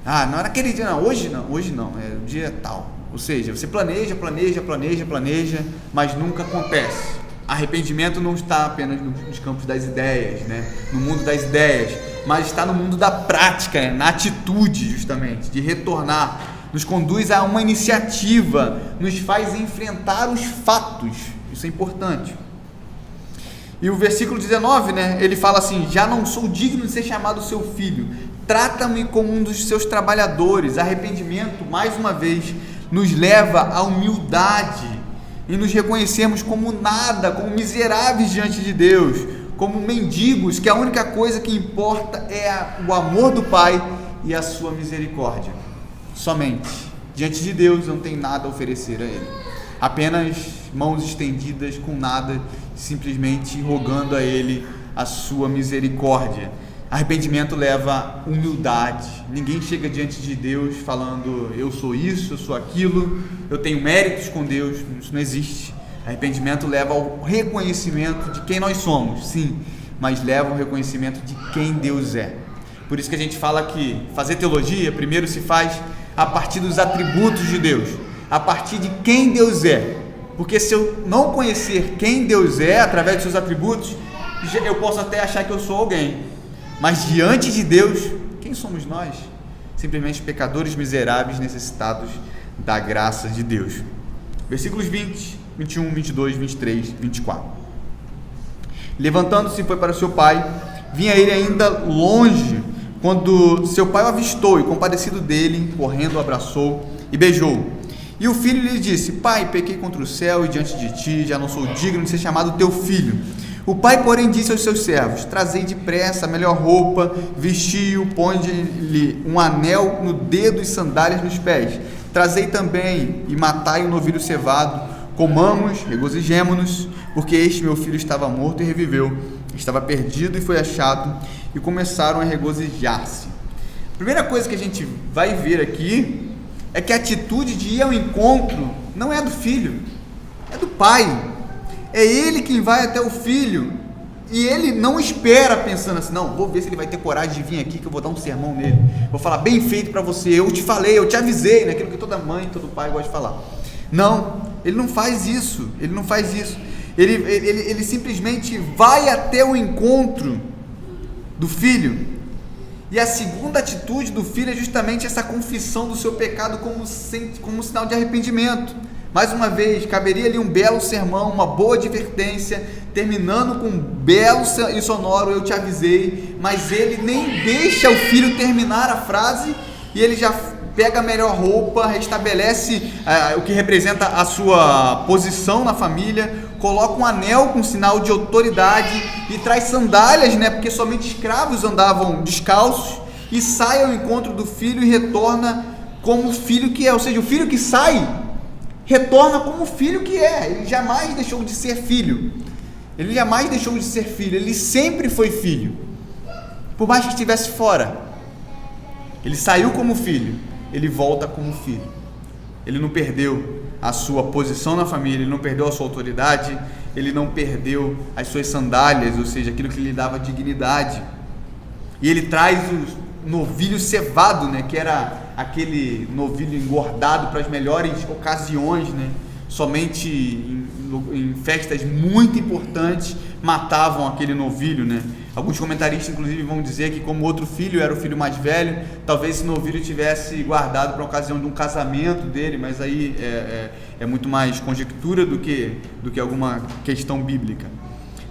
Não é naquele dia, não, hoje não, é o dia tal. Ou seja, você planeja, mas nunca acontece. Arrependimento não está apenas nos campos das ideias, né? No mundo das ideias, mas está no mundo da prática, né? Na atitude, justamente, de retornar. Nos conduz a uma iniciativa, nos faz enfrentar os fatos. Isso é importante. E o versículo 19, né? Ele fala assim: já não sou digno de ser chamado seu filho, trata-me como um dos seus trabalhadores. Arrependimento, mais uma vez, nos leva à humildade e nos reconhecermos como nada, como miseráveis diante de Deus, como mendigos, que a única coisa que importa é o amor do Pai e a sua misericórdia. Somente. Diante de Deus não tem nada a oferecer a Ele, apenas mãos estendidas com nada, simplesmente rogando a Ele a sua misericórdia. Arrependimento leva humildade. Ninguém chega diante de Deus falando: eu sou isso, eu sou aquilo, eu tenho méritos com Deus. Isso não existe. Arrependimento leva ao reconhecimento de quem nós somos, sim, mas leva ao reconhecimento de quem Deus é. Por isso que a gente fala que fazer teologia primeiro se faz a partir dos atributos de Deus, a partir de quem Deus é. Porque se eu não conhecer quem Deus é, através de seus atributos, eu posso até achar que eu sou alguém. Mas diante de Deus, quem somos nós? Simplesmente pecadores miseráveis necessitados da graça de Deus. Versículos 20, 21, 22, 23, 24. Levantando-se foi para seu pai. Vinha ele ainda longe, quando seu pai o avistou, e compadecido dele, correndo o abraçou e beijou. E o filho lhe disse: pai, pequei contra o céu e diante de ti, já não sou digno de ser chamado teu filho. O pai, porém, disse aos seus servos: trazei depressa a melhor roupa, vestiu, ponde-lhe um anel no dedo e sandálias nos pés. Trazei também e matai o novilho cevado, comamos, regozijemo-nos, porque este meu filho estava morto e reviveu, estava perdido e foi achado, e começaram a regozijar-se. A primeira coisa que a gente vai ver aqui é que a atitude de ir ao encontro não é do filho, é do pai. É ele quem vai até o filho, e ele não espera pensando assim: não, vou ver se ele vai ter coragem de vir aqui, que eu vou dar um sermão nele, vou falar bem feito para você, eu te falei, eu te avisei, né? Aquilo que toda mãe, todo pai gosta de falar. Não, ele não faz isso, ele simplesmente vai até o encontro do filho. E a segunda atitude do filho é justamente essa confissão do seu pecado como sinal de arrependimento. Mais uma vez, caberia ali um belo sermão, uma boa advertência, terminando com um belo e sonoro: eu te avisei. Mas ele nem deixa o filho terminar a frase, e ele já pega a melhor roupa, restabelece o que representa a sua posição na família, coloca um anel com sinal de autoridade e traz sandálias, né, porque somente escravos andavam descalços, e sai ao encontro do filho e retorna como o filho que é. Ou seja, o filho que sai retorna como o filho que é. Ele jamais deixou de ser filho, ele sempre foi filho, por mais que estivesse fora. Ele saiu como filho, ele volta como filho. Ele não perdeu a sua posição na família, ele não perdeu a sua autoridade, ele não perdeu as suas sandálias, ou seja, aquilo que lhe dava dignidade. E ele traz o novilho cevado, né, que era aquele novilho engordado para as melhores ocasiões, né? Somente em festas muito importantes matavam aquele novilho, né? Alguns comentaristas inclusive vão dizer que, como outro filho era o filho mais velho, talvez esse novilho tivesse guardado para a ocasião de um casamento dele, mas aí é muito mais conjectura do que alguma questão bíblica.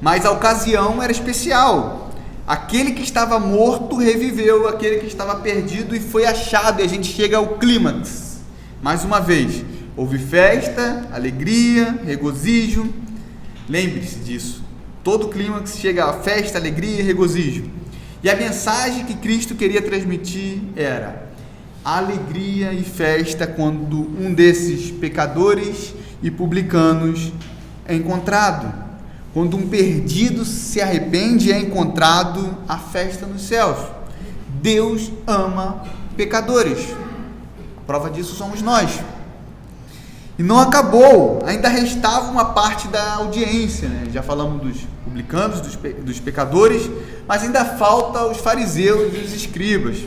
Mas a ocasião era especial. Aquele que estava morto reviveu, aquele que estava perdido e foi achado, e a gente chega ao clímax. Mais uma vez, houve festa, alegria, regozijo. Lembre-se disso. Todo clímax chega a festa, alegria e regozijo. E a mensagem que Cristo queria transmitir era alegria e festa quando um desses pecadores e publicanos é encontrado. Quando um perdido se arrepende e é encontrado, a festa nos céus. Deus ama pecadores. Prova disso somos nós. E não acabou, ainda restava uma parte da audiência, né? Já falamos dos publicanos, dos pecadores, mas ainda falta os fariseus e os escribas.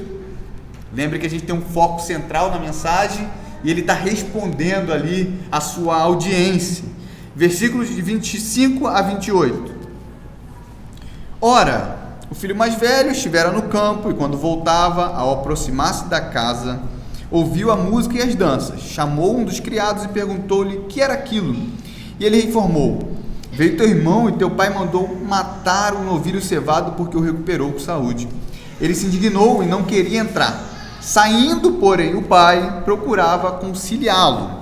Lembre que a gente tem um foco central na mensagem, e ele está respondendo ali a sua audiência. Versículos de 25 a 28. Ora, o filho mais velho estivera no campo, e quando voltava, ao aproximar-se da casa, ouviu a música e as danças. Chamou um dos criados e perguntou-lhe que era aquilo. E ele informou: veio teu irmão e teu pai mandou matar o novilho cevado, porque o recuperou com saúde. Ele se indignou e não queria entrar. Saindo, porém, o pai procurava conciliá-lo.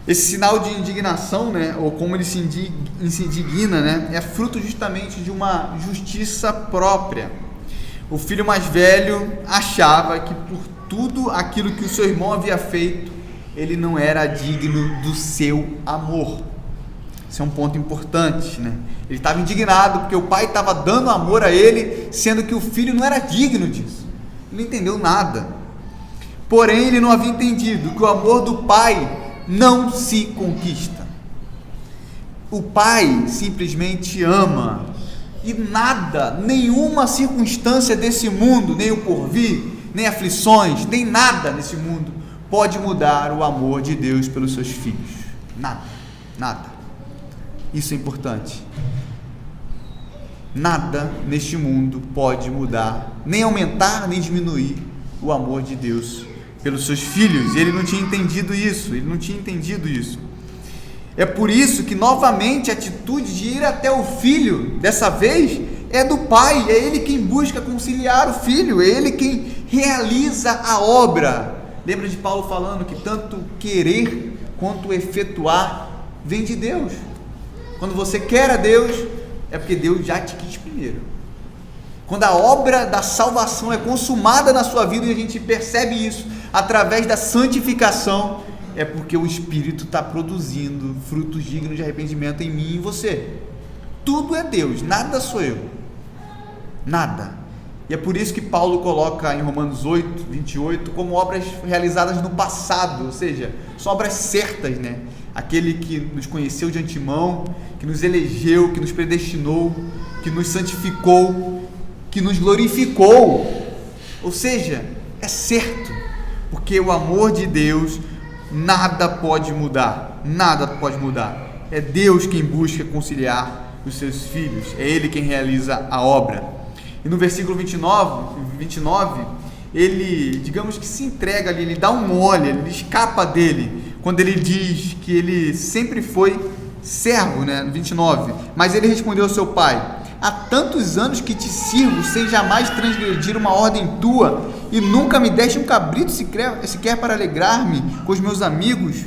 Esse sinal de indignação, né, ou como ele se indigna, né, é fruto justamente de uma justiça própria. O filho mais velho achava que por tudo aquilo que o seu irmão havia feito, ele não era digno do seu amor. Esse é um ponto importante, né? Ele estava indignado porque o pai estava dando amor a ele, sendo que o filho não era digno disso. Ele não entendeu nada. Porém, ele não havia entendido que o amor do pai não se conquista. O pai simplesmente ama, e nada, nenhuma circunstância desse mundo, nem o porvir, nem aflições, nem nada nesse mundo pode mudar o amor de Deus pelos seus filhos. Nada. Nada. Isso é importante. Nada neste mundo pode mudar, nem aumentar, nem diminuir o amor de Deus pelos seus filhos. E ele não tinha entendido isso. É por isso que, novamente, a atitude de ir até o filho, dessa vez, é do pai. É ele quem busca conciliar o filho, é ele quem realiza a obra. Lembra de Paulo falando que tanto querer quanto efetuar vem de Deus. Quando você quer a Deus, é porque Deus já te quis primeiro. Quando a obra da salvação é consumada na sua vida, e a gente percebe isso através da santificação, é porque o Espírito está produzindo frutos dignos de arrependimento em mim e em você. Tudo é Deus, nada sou eu. Nada. E é por isso que Paulo coloca em Romanos 8, 28, como obras realizadas no passado, ou seja, são obras certas, né? Aquele que nos conheceu de antemão, que nos elegeu, que nos predestinou, que nos santificou, que nos glorificou. Ou seja, é certo, porque o amor de Deus nada pode mudar, é Deus quem busca conciliar os seus filhos, é Ele quem realiza a obra. E no versículo 29, ele, digamos que se entrega ali, ele dá um mole, ele escapa dele, quando ele diz que ele sempre foi servo, né? 29, mas ele respondeu ao seu pai: há tantos anos que te sirvo, sem jamais transgredir uma ordem tua, e nunca me deste um cabrito sequer para alegrar-me com os meus amigos.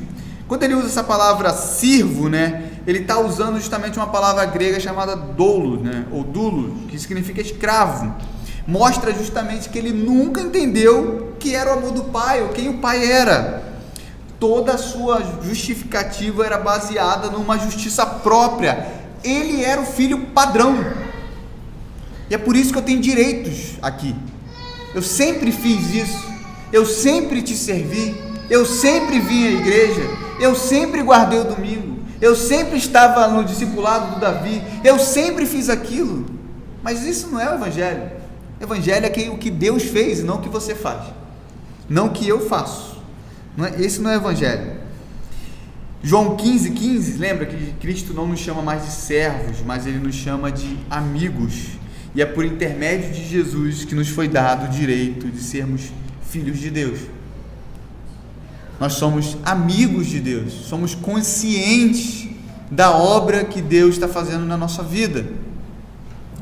Quando ele usa essa palavra sirvo, né, ele está usando justamente uma palavra grega chamada doulos, né, ou doulos, que significa escravo. Mostra justamente que ele nunca entendeu o que era o amor do pai, ou quem o pai era. Toda a sua justificativa era baseada numa justiça própria. Ele era o filho padrão. E é por isso que eu tenho direitos aqui. Eu sempre fiz isso. Eu sempre te servi. Eu sempre vim à igreja. Eu sempre guardei o domingo. Eu sempre estava no discipulado do Davi. Eu sempre fiz aquilo. Mas isso não é o evangelho. O evangelho é o que Deus fez e não o que você faz. Não o que eu faço. Esse não é o evangelho. João 15, lembra que Cristo não nos chama mais de servos, mas Ele nos chama de amigos. E é por intermédio de Jesus que nos foi dado o direito de sermos filhos de Deus. Nós somos amigos de Deus, somos conscientes da obra que Deus está fazendo na nossa vida.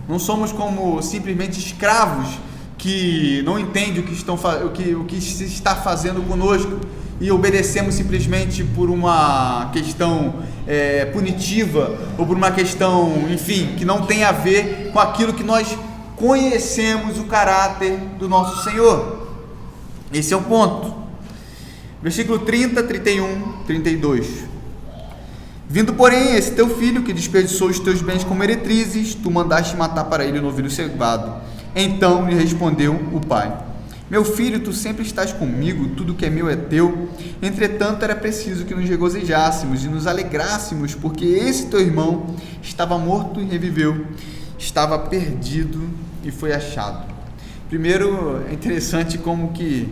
Não somos como simplesmente escravos que não entendem o que se está fazendo conosco e obedecemos simplesmente por uma questão punitiva ou por uma questão, enfim, que não tem a ver com aquilo que nós conhecemos o caráter do nosso Senhor. Esse é o ponto. Versículo 30, 31, 32. Vindo, porém, esse teu filho que desperdiçou os teus bens com meretrizes, tu mandaste matar para ele o novilho cevado. Então lhe respondeu o pai: meu filho, tu sempre estás comigo, tudo que é meu é teu. Entretanto, era preciso que nos regozijássemos e nos alegrássemos, porque esse teu irmão estava morto e reviveu, estava perdido e foi achado. Primeiro, é interessante como que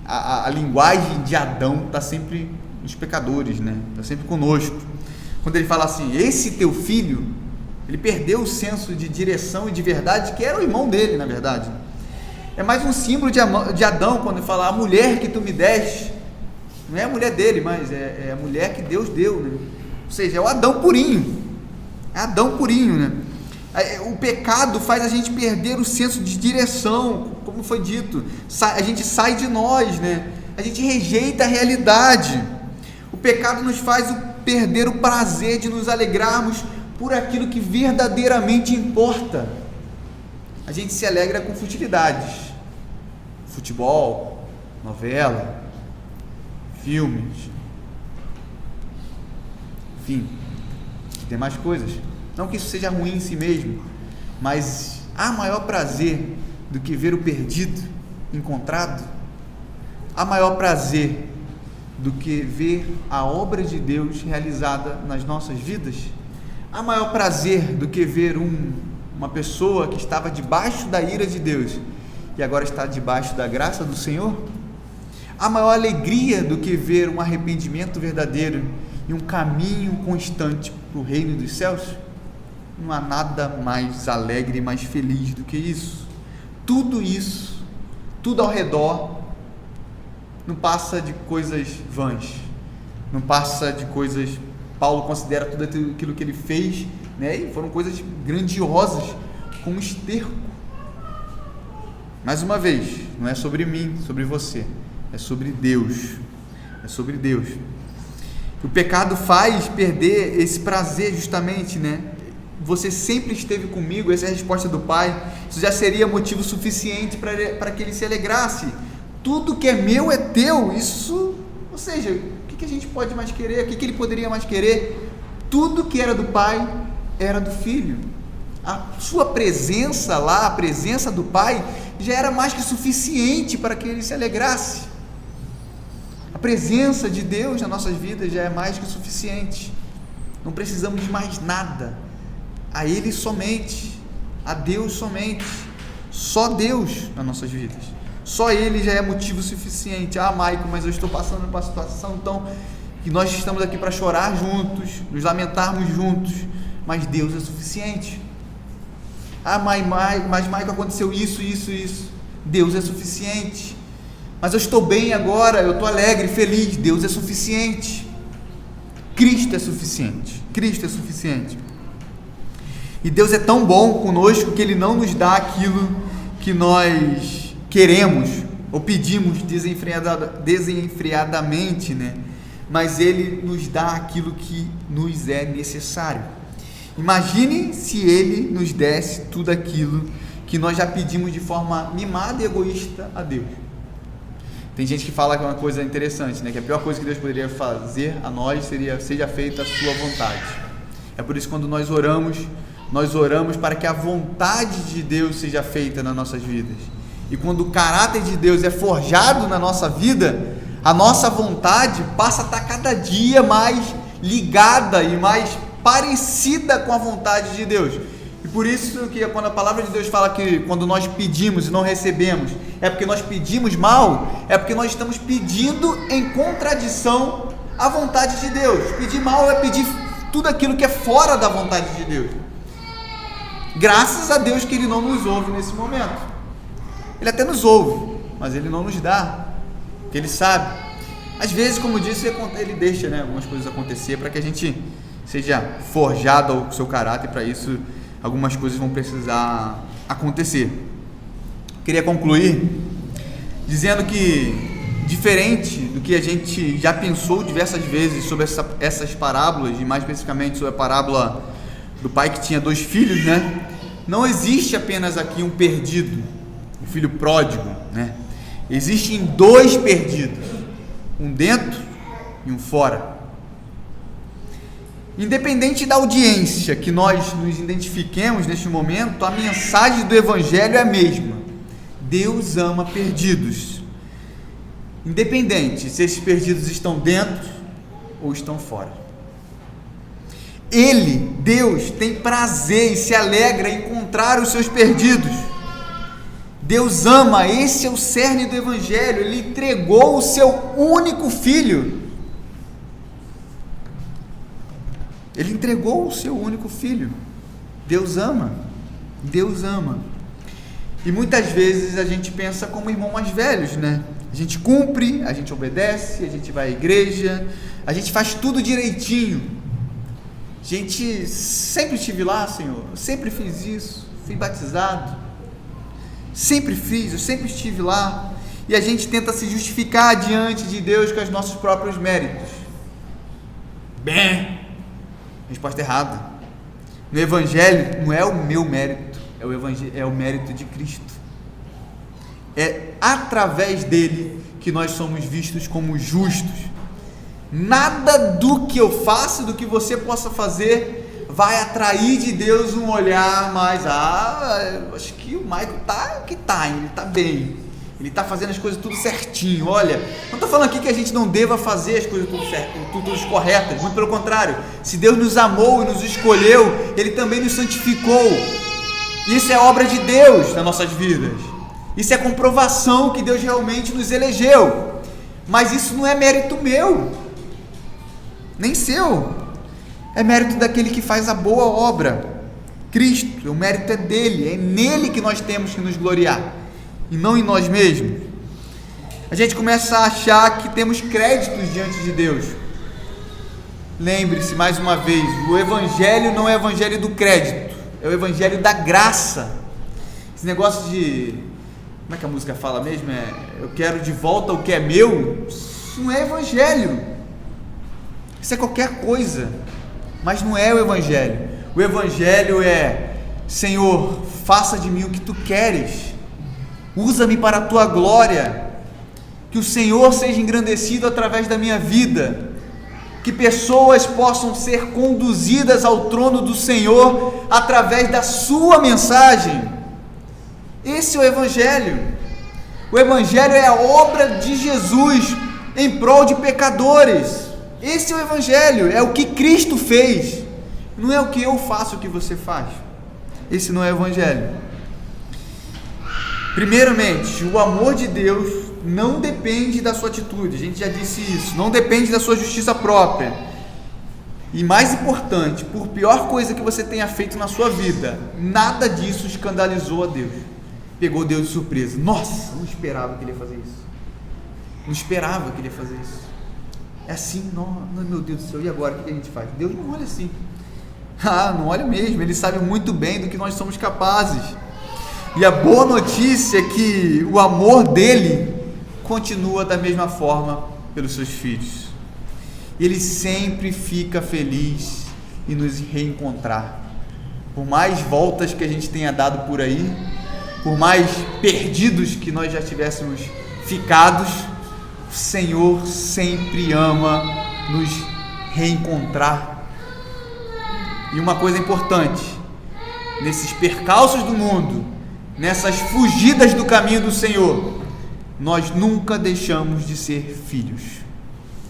a linguagem de Adão está sempre nos pecadores, né? Está sempre conosco. Quando ele fala assim, esse teu filho, ele perdeu o senso de direção e de verdade, que era o irmão dele, na verdade. É mais um símbolo de Adão, quando ele fala, a mulher que tu me deste, não é a mulher dele, mas é a mulher que Deus deu, né? Ou seja, é o Adão purinho, né? O pecado faz a gente perder o senso de direção, como foi dito, a gente sai de nós, né? A gente rejeita a realidade. O pecado nos faz perder o prazer de nos alegrarmos por aquilo que verdadeiramente importa. A gente se alegra com futilidades, futebol, novela, filmes, enfim, tem mais coisas. Não que isso seja ruim em si mesmo, mas há maior prazer do que ver o perdido encontrado? Há maior prazer do que ver a obra de Deus realizada nas nossas vidas? Há maior prazer do que ver uma pessoa que estava debaixo da ira de Deus e agora está debaixo da graça do Senhor? Há maior alegria do que ver um arrependimento verdadeiro e e um caminho constante para o reino dos céus, não há nada mais alegre e mais feliz do que isso. Tudo isso, tudo ao redor, não passa de coisas vãs, não passa de coisas... Paulo considera tudo aquilo que ele fez, né? E foram coisas grandiosas, como esterco. Mais uma vez, não é sobre mim, sobre você, é sobre Deus. É sobre Deus. O pecado faz perder esse prazer, justamente, né? Você sempre esteve comigo, essa é a resposta do Pai. Isso já seria motivo suficiente para que ele se alegrasse. Tudo que é meu é teu. Isso, ou seja, o que a gente pode mais querer? O que ele poderia mais querer? Tudo que era do Pai era do Filho. A sua presença lá, a presença do Pai, já era mais que suficiente para que ele se alegrasse. A presença de Deus nas nossas vidas já é mais que suficiente. Não precisamos de mais nada. A Ele somente, a Deus somente, só Deus nas nossas vidas. Só Ele já é motivo suficiente. Ah, Maico, mas eu estou passando por uma situação tão... que nós estamos aqui para chorar juntos, nos lamentarmos juntos, mas Deus é suficiente. Ah, mas Maico, aconteceu isso. Deus é suficiente. Mas eu estou bem agora, eu estou alegre, feliz. Deus é suficiente. Cristo é suficiente. Cristo é suficiente. E Deus é tão bom conosco que Ele não nos dá aquilo que nós queremos ou pedimos desenfreadamente, né? Mas Ele nos dá aquilo que nos é necessário. Imagine se Ele nos desse tudo aquilo que nós já pedimos de forma mimada e egoísta a Deus. Tem gente que fala que é uma coisa interessante, né? Que a pior coisa que Deus poderia fazer a nós seja feita a sua vontade. É por isso que quando nós oramos para que a vontade de Deus seja feita nas nossas vidas. E quando o caráter de Deus é forjado na nossa vida, a nossa vontade passa a estar cada dia mais ligada e mais parecida com a vontade de Deus. E por isso que quando a palavra de Deus fala que quando nós pedimos e não recebemos, é porque nós pedimos mal, é porque nós estamos pedindo em contradição à vontade de Deus. Pedir mal é pedir tudo aquilo que é fora da vontade de Deus. Graças a Deus que Ele não nos ouve nesse momento. Ele até nos ouve, mas Ele não nos dá, porque Ele sabe. Às vezes, como eu disse, Ele deixa, né, algumas coisas acontecer para que a gente seja forjado ao seu caráter. Para isso, algumas coisas vão precisar acontecer. Queria concluir dizendo que, diferente do que a gente já pensou diversas vezes sobre essas parábolas, e mais especificamente sobre a parábola do pai que tinha 2 filhos, né? Não existe apenas aqui um perdido, um filho pródigo, né? Existem 2 perdidos, um dentro e um fora. Independente da audiência que nós nos identifiquemos neste momento, a mensagem do Evangelho é a mesma. Deus ama perdidos. Independente se esses perdidos estão dentro ou estão fora. Ele, Deus, tem prazer e se alegra em encontrar os seus perdidos. Deus ama, esse é o cerne do Evangelho. Ele entregou o seu único filho. Ele entregou o seu único filho. Deus ama. Deus ama. E muitas vezes a gente pensa como irmãos mais velhos, né? A gente cumpre, a gente obedece, a gente vai à igreja, a gente faz tudo direitinho. A gente sempre estive lá, Senhor, eu sempre fiz isso, fui batizado, sempre fiz, eu sempre estive lá. E a gente tenta se justificar diante de Deus com os nossos próprios méritos. Bem, resposta errada. No Evangelho não é o meu mérito, é o mérito de Cristo. É através dele que nós somos vistos como justos. Nada do que eu faço, do que você possa fazer, vai atrair de Deus um olhar mais, acho que o Michael ele está bem, ele está fazendo as coisas tudo certinho. Olha, não estou falando aqui que a gente não deva fazer as coisas tudo corretas, muito pelo contrário. Se Deus nos amou e nos escolheu, Ele também nos santificou. Isso é obra de Deus nas nossas vidas. Isso é comprovação que Deus realmente nos elegeu. Mas isso não é mérito meu. nem seu. É mérito daquele que faz a boa obra, Cristo. O mérito é dele, é nele que nós temos que nos gloriar, e não em nós mesmos. A gente começa a achar que temos créditos diante de Deus. Lembre-se, mais uma vez, o Evangelho não é o Evangelho do crédito, é o Evangelho da graça. Esse negócio de, como é que a música fala mesmo? Eu quero de volta o que é meu. Isso não é Evangelho, isso é qualquer coisa, mas não é o Evangelho. O Evangelho é: Senhor, faça de mim o que Tu queres, usa-me para a Tua glória, que o Senhor seja engrandecido através da minha vida, que pessoas possam ser conduzidas ao trono do Senhor através da Sua mensagem. Esse é o Evangelho. O Evangelho é a obra de Jesus em prol de pecadores. Esse é o Evangelho, é o que Cristo fez, não é o que eu faço, o que você faz. Esse não é o Evangelho. Primeiramente, o amor de Deus não depende da sua atitude, a gente já disse isso, não depende da sua justiça própria. E mais importante, por pior coisa que você tenha feito na sua vida, nada disso escandalizou a Deus, pegou Deus de surpresa. Nossa, não esperava que ele ia fazer isso, não esperava que ele ia fazer isso. É assim, não, meu Deus do céu, e agora, o que a gente faz? Deus não olha assim, não olha mesmo, Ele sabe muito bem do que nós somos capazes. E a boa notícia é que o amor dele continua da mesma forma pelos seus filhos. Ele sempre fica feliz em nos reencontrar. Por mais voltas que a gente tenha dado por aí, por mais perdidos que nós já tivéssemos ficados, o Senhor sempre ama nos reencontrar. E uma coisa importante, nesses percalços do mundo, nessas fugidas do caminho do Senhor, nós nunca deixamos de ser filhos.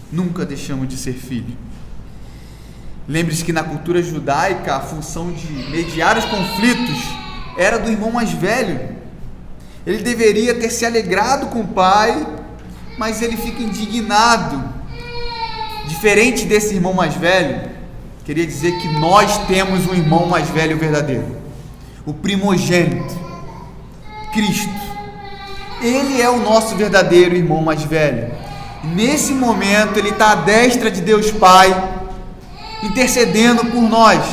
Nunca deixamos de ser filho. Lembre-se que na cultura judaica a função de mediar os conflitos era do irmão mais velho. Ele deveria ter se alegrado com o pai, mas ele fica indignado. Diferente desse irmão mais velho, queria dizer que nós temos um irmão mais velho verdadeiro, o primogênito, Cristo. Ele é o nosso verdadeiro irmão mais velho. Nesse momento ele está à destra de Deus Pai, intercedendo por nós.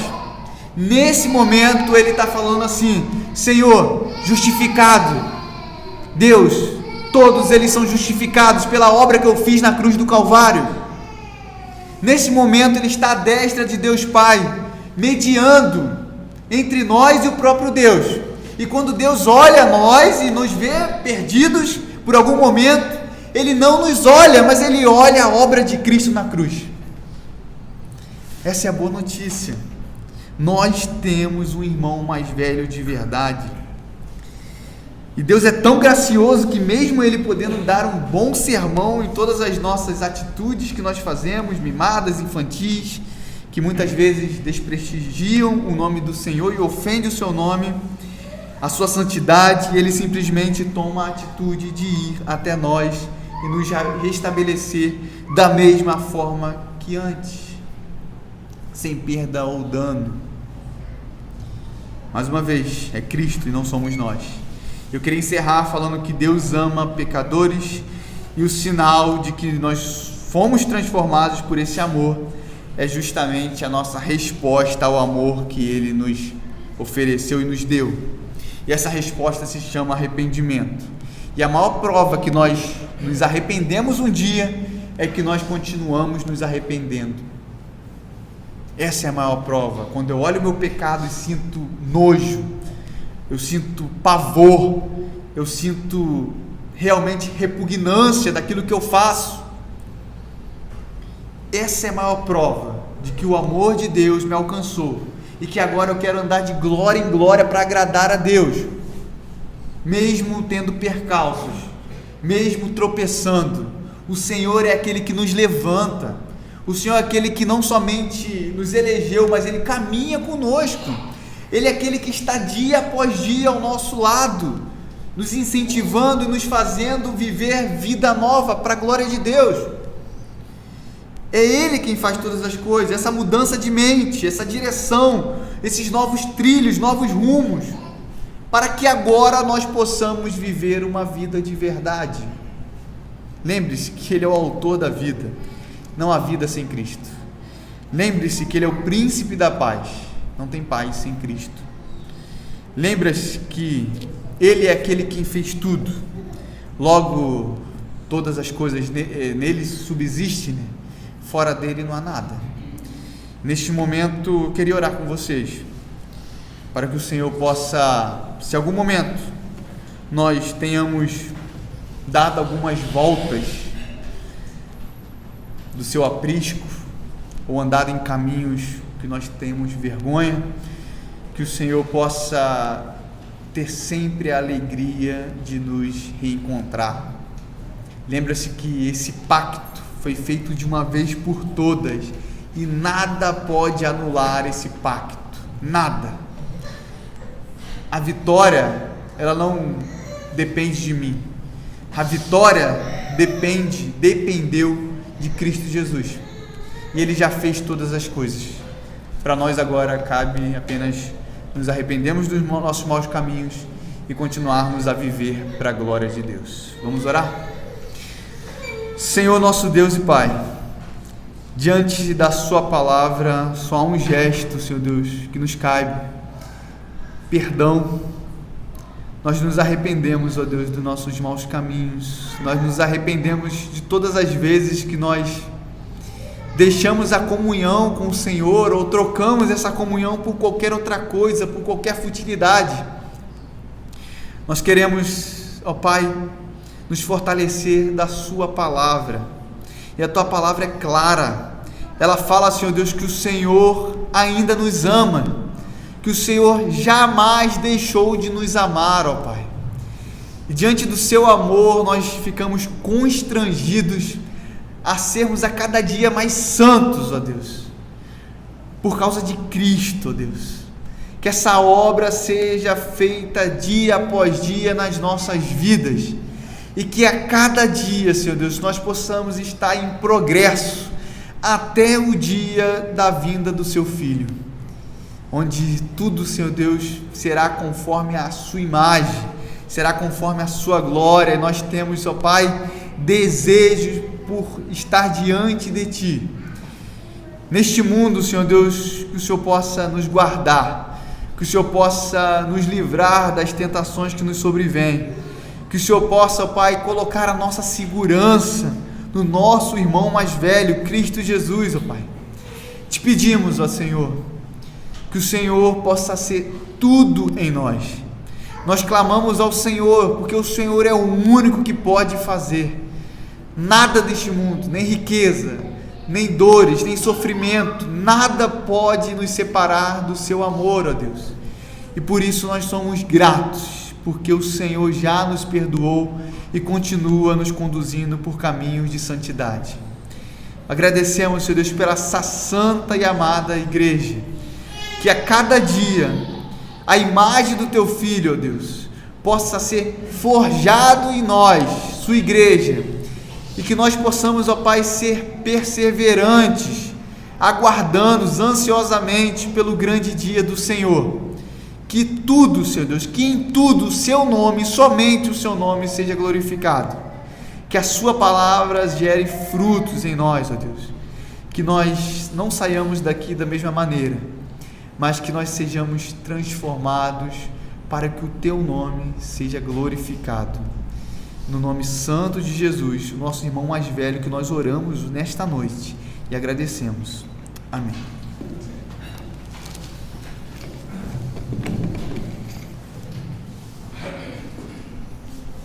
Nesse momento ele está falando assim: Senhor, justificado, Deus, todos eles são justificados pela obra que eu fiz na cruz do Calvário. Nesse momento ele está à destra de Deus Pai, mediando entre nós e o próprio Deus. E quando Deus olha a nós e nos vê perdidos por algum momento, Ele não nos olha, mas Ele olha a obra de Cristo na cruz. Essa é a boa notícia. Nós temos um irmão mais velho de verdade. E Deus é tão gracioso que mesmo Ele podendo dar um bom sermão em todas as nossas atitudes que nós fazemos, mimadas, infantis, que muitas vezes desprestigiam o nome do Senhor e ofendem o seu nome, a sua santidade, Ele simplesmente toma a atitude de ir até nós e nos restabelecer da mesma forma que antes, sem perda ou dano. Mais uma vez, é Cristo e não somos nós. Eu queria encerrar falando que Deus ama pecadores, e o sinal de que nós fomos transformados por esse amor é justamente a nossa resposta ao amor que Ele nos ofereceu e nos deu. E essa resposta se chama arrependimento. E a maior prova que nós nos arrependemos um dia é que nós continuamos nos arrependendo. Essa é a maior prova. Quando eu olho o meu pecado e sinto nojo, eu sinto pavor, eu sinto realmente repugnância daquilo que eu faço, essa é a maior prova de que o amor de Deus me alcançou e que agora eu quero andar de glória em glória para agradar a Deus, mesmo tendo percalços, mesmo tropeçando. O Senhor é aquele que nos levanta, o Senhor é aquele que não somente nos elegeu, mas Ele caminha conosco. Ele é aquele que está dia após dia ao nosso lado, nos incentivando e nos fazendo viver vida nova para a glória de Deus. É Ele quem faz todas as coisas, essa mudança de mente, essa direção, esses novos trilhos, novos rumos, para que agora nós possamos viver uma vida de verdade. Lembre-se que Ele é o autor da vida, não há vida sem Cristo. Lembre-se que Ele é o príncipe da paz, não tem paz sem Cristo. Lembre-se que Ele é aquele quem fez tudo, logo todas as coisas nele subsistem, né? Fora dele não há nada. Neste momento eu queria orar com vocês, para que o Senhor possa, se em algum momento nós tenhamos dado algumas voltas do seu aprisco, ou andado em caminhos que nós temos vergonha, que o Senhor possa ter sempre a alegria de nos reencontrar. Lembra-se que esse pacto foi feito de uma vez por todas e nada pode anular esse pacto, nada. A vitória, ela não depende de mim. A vitória dependeu de Cristo Jesus. E Ele já fez todas as coisas. Para nós agora cabe apenas nos arrependermos dos nossos maus caminhos e continuarmos a viver para a glória de Deus. Vamos orar? Senhor nosso Deus e Pai, diante da Sua palavra, só há um gesto, Senhor Deus, que nos cabe: perdão. Nós nos arrependemos, ó Deus, dos nossos maus caminhos. Nós nos arrependemos de todas as vezes que nós deixamos a comunhão com o Senhor ou trocamos essa comunhão por qualquer outra coisa, por qualquer futilidade. Nós queremos, ó Pai, nos fortalecer da Sua palavra, e a Tua palavra é clara. Ela fala, Senhor Deus, que o Senhor ainda nos ama, que o Senhor jamais deixou de nos amar, ó Pai, e diante do Seu amor nós ficamos constrangidos a sermos a cada dia mais santos, ó Deus, por causa de Cristo, ó Deus. Que essa obra seja feita dia após dia nas nossas vidas, e que a cada dia, Senhor Deus, nós possamos estar em progresso até o dia da vinda do Seu Filho, onde tudo, Senhor Deus, será conforme a Sua imagem, será conforme a Sua glória. E nós temos, ó Pai, desejos por estar diante de Ti. Neste mundo, Senhor Deus, que o Senhor possa nos guardar, que o Senhor possa nos livrar das tentações que nos sobrevêm, que o Senhor possa, ó Pai, colocar a nossa segurança no nosso irmão mais velho, Cristo Jesus, ó Pai. Te pedimos, ó Senhor, que o Senhor possa ser tudo em nós. Nós clamamos ao Senhor, porque o Senhor é o único que pode fazer. Nada deste mundo, nem riqueza, nem dores, nem sofrimento, nada pode nos separar do Seu amor, ó Deus. E por isso nós somos gratos, porque o Senhor já nos perdoou e continua nos conduzindo por caminhos de santidade. Agradecemos, Senhor Deus, pela essa santa e amada igreja, que a cada dia a imagem do Teu Filho, ó Deus, possa ser forjado em nós, Sua igreja, e que nós possamos, ó Pai, ser perseverantes, aguardando ansiosamente pelo grande dia do Senhor. Que tudo, Senhor Deus, que em tudo o Seu nome, somente o Seu nome seja glorificado. Que a Sua palavra gere frutos em nós, ó Deus. Que nós não saiamos daqui da mesma maneira, mas que nós sejamos transformados para que o Teu nome seja glorificado. No nome santo de Jesus, o nosso irmão mais velho, que nós oramos nesta noite e agradecemos. Amém.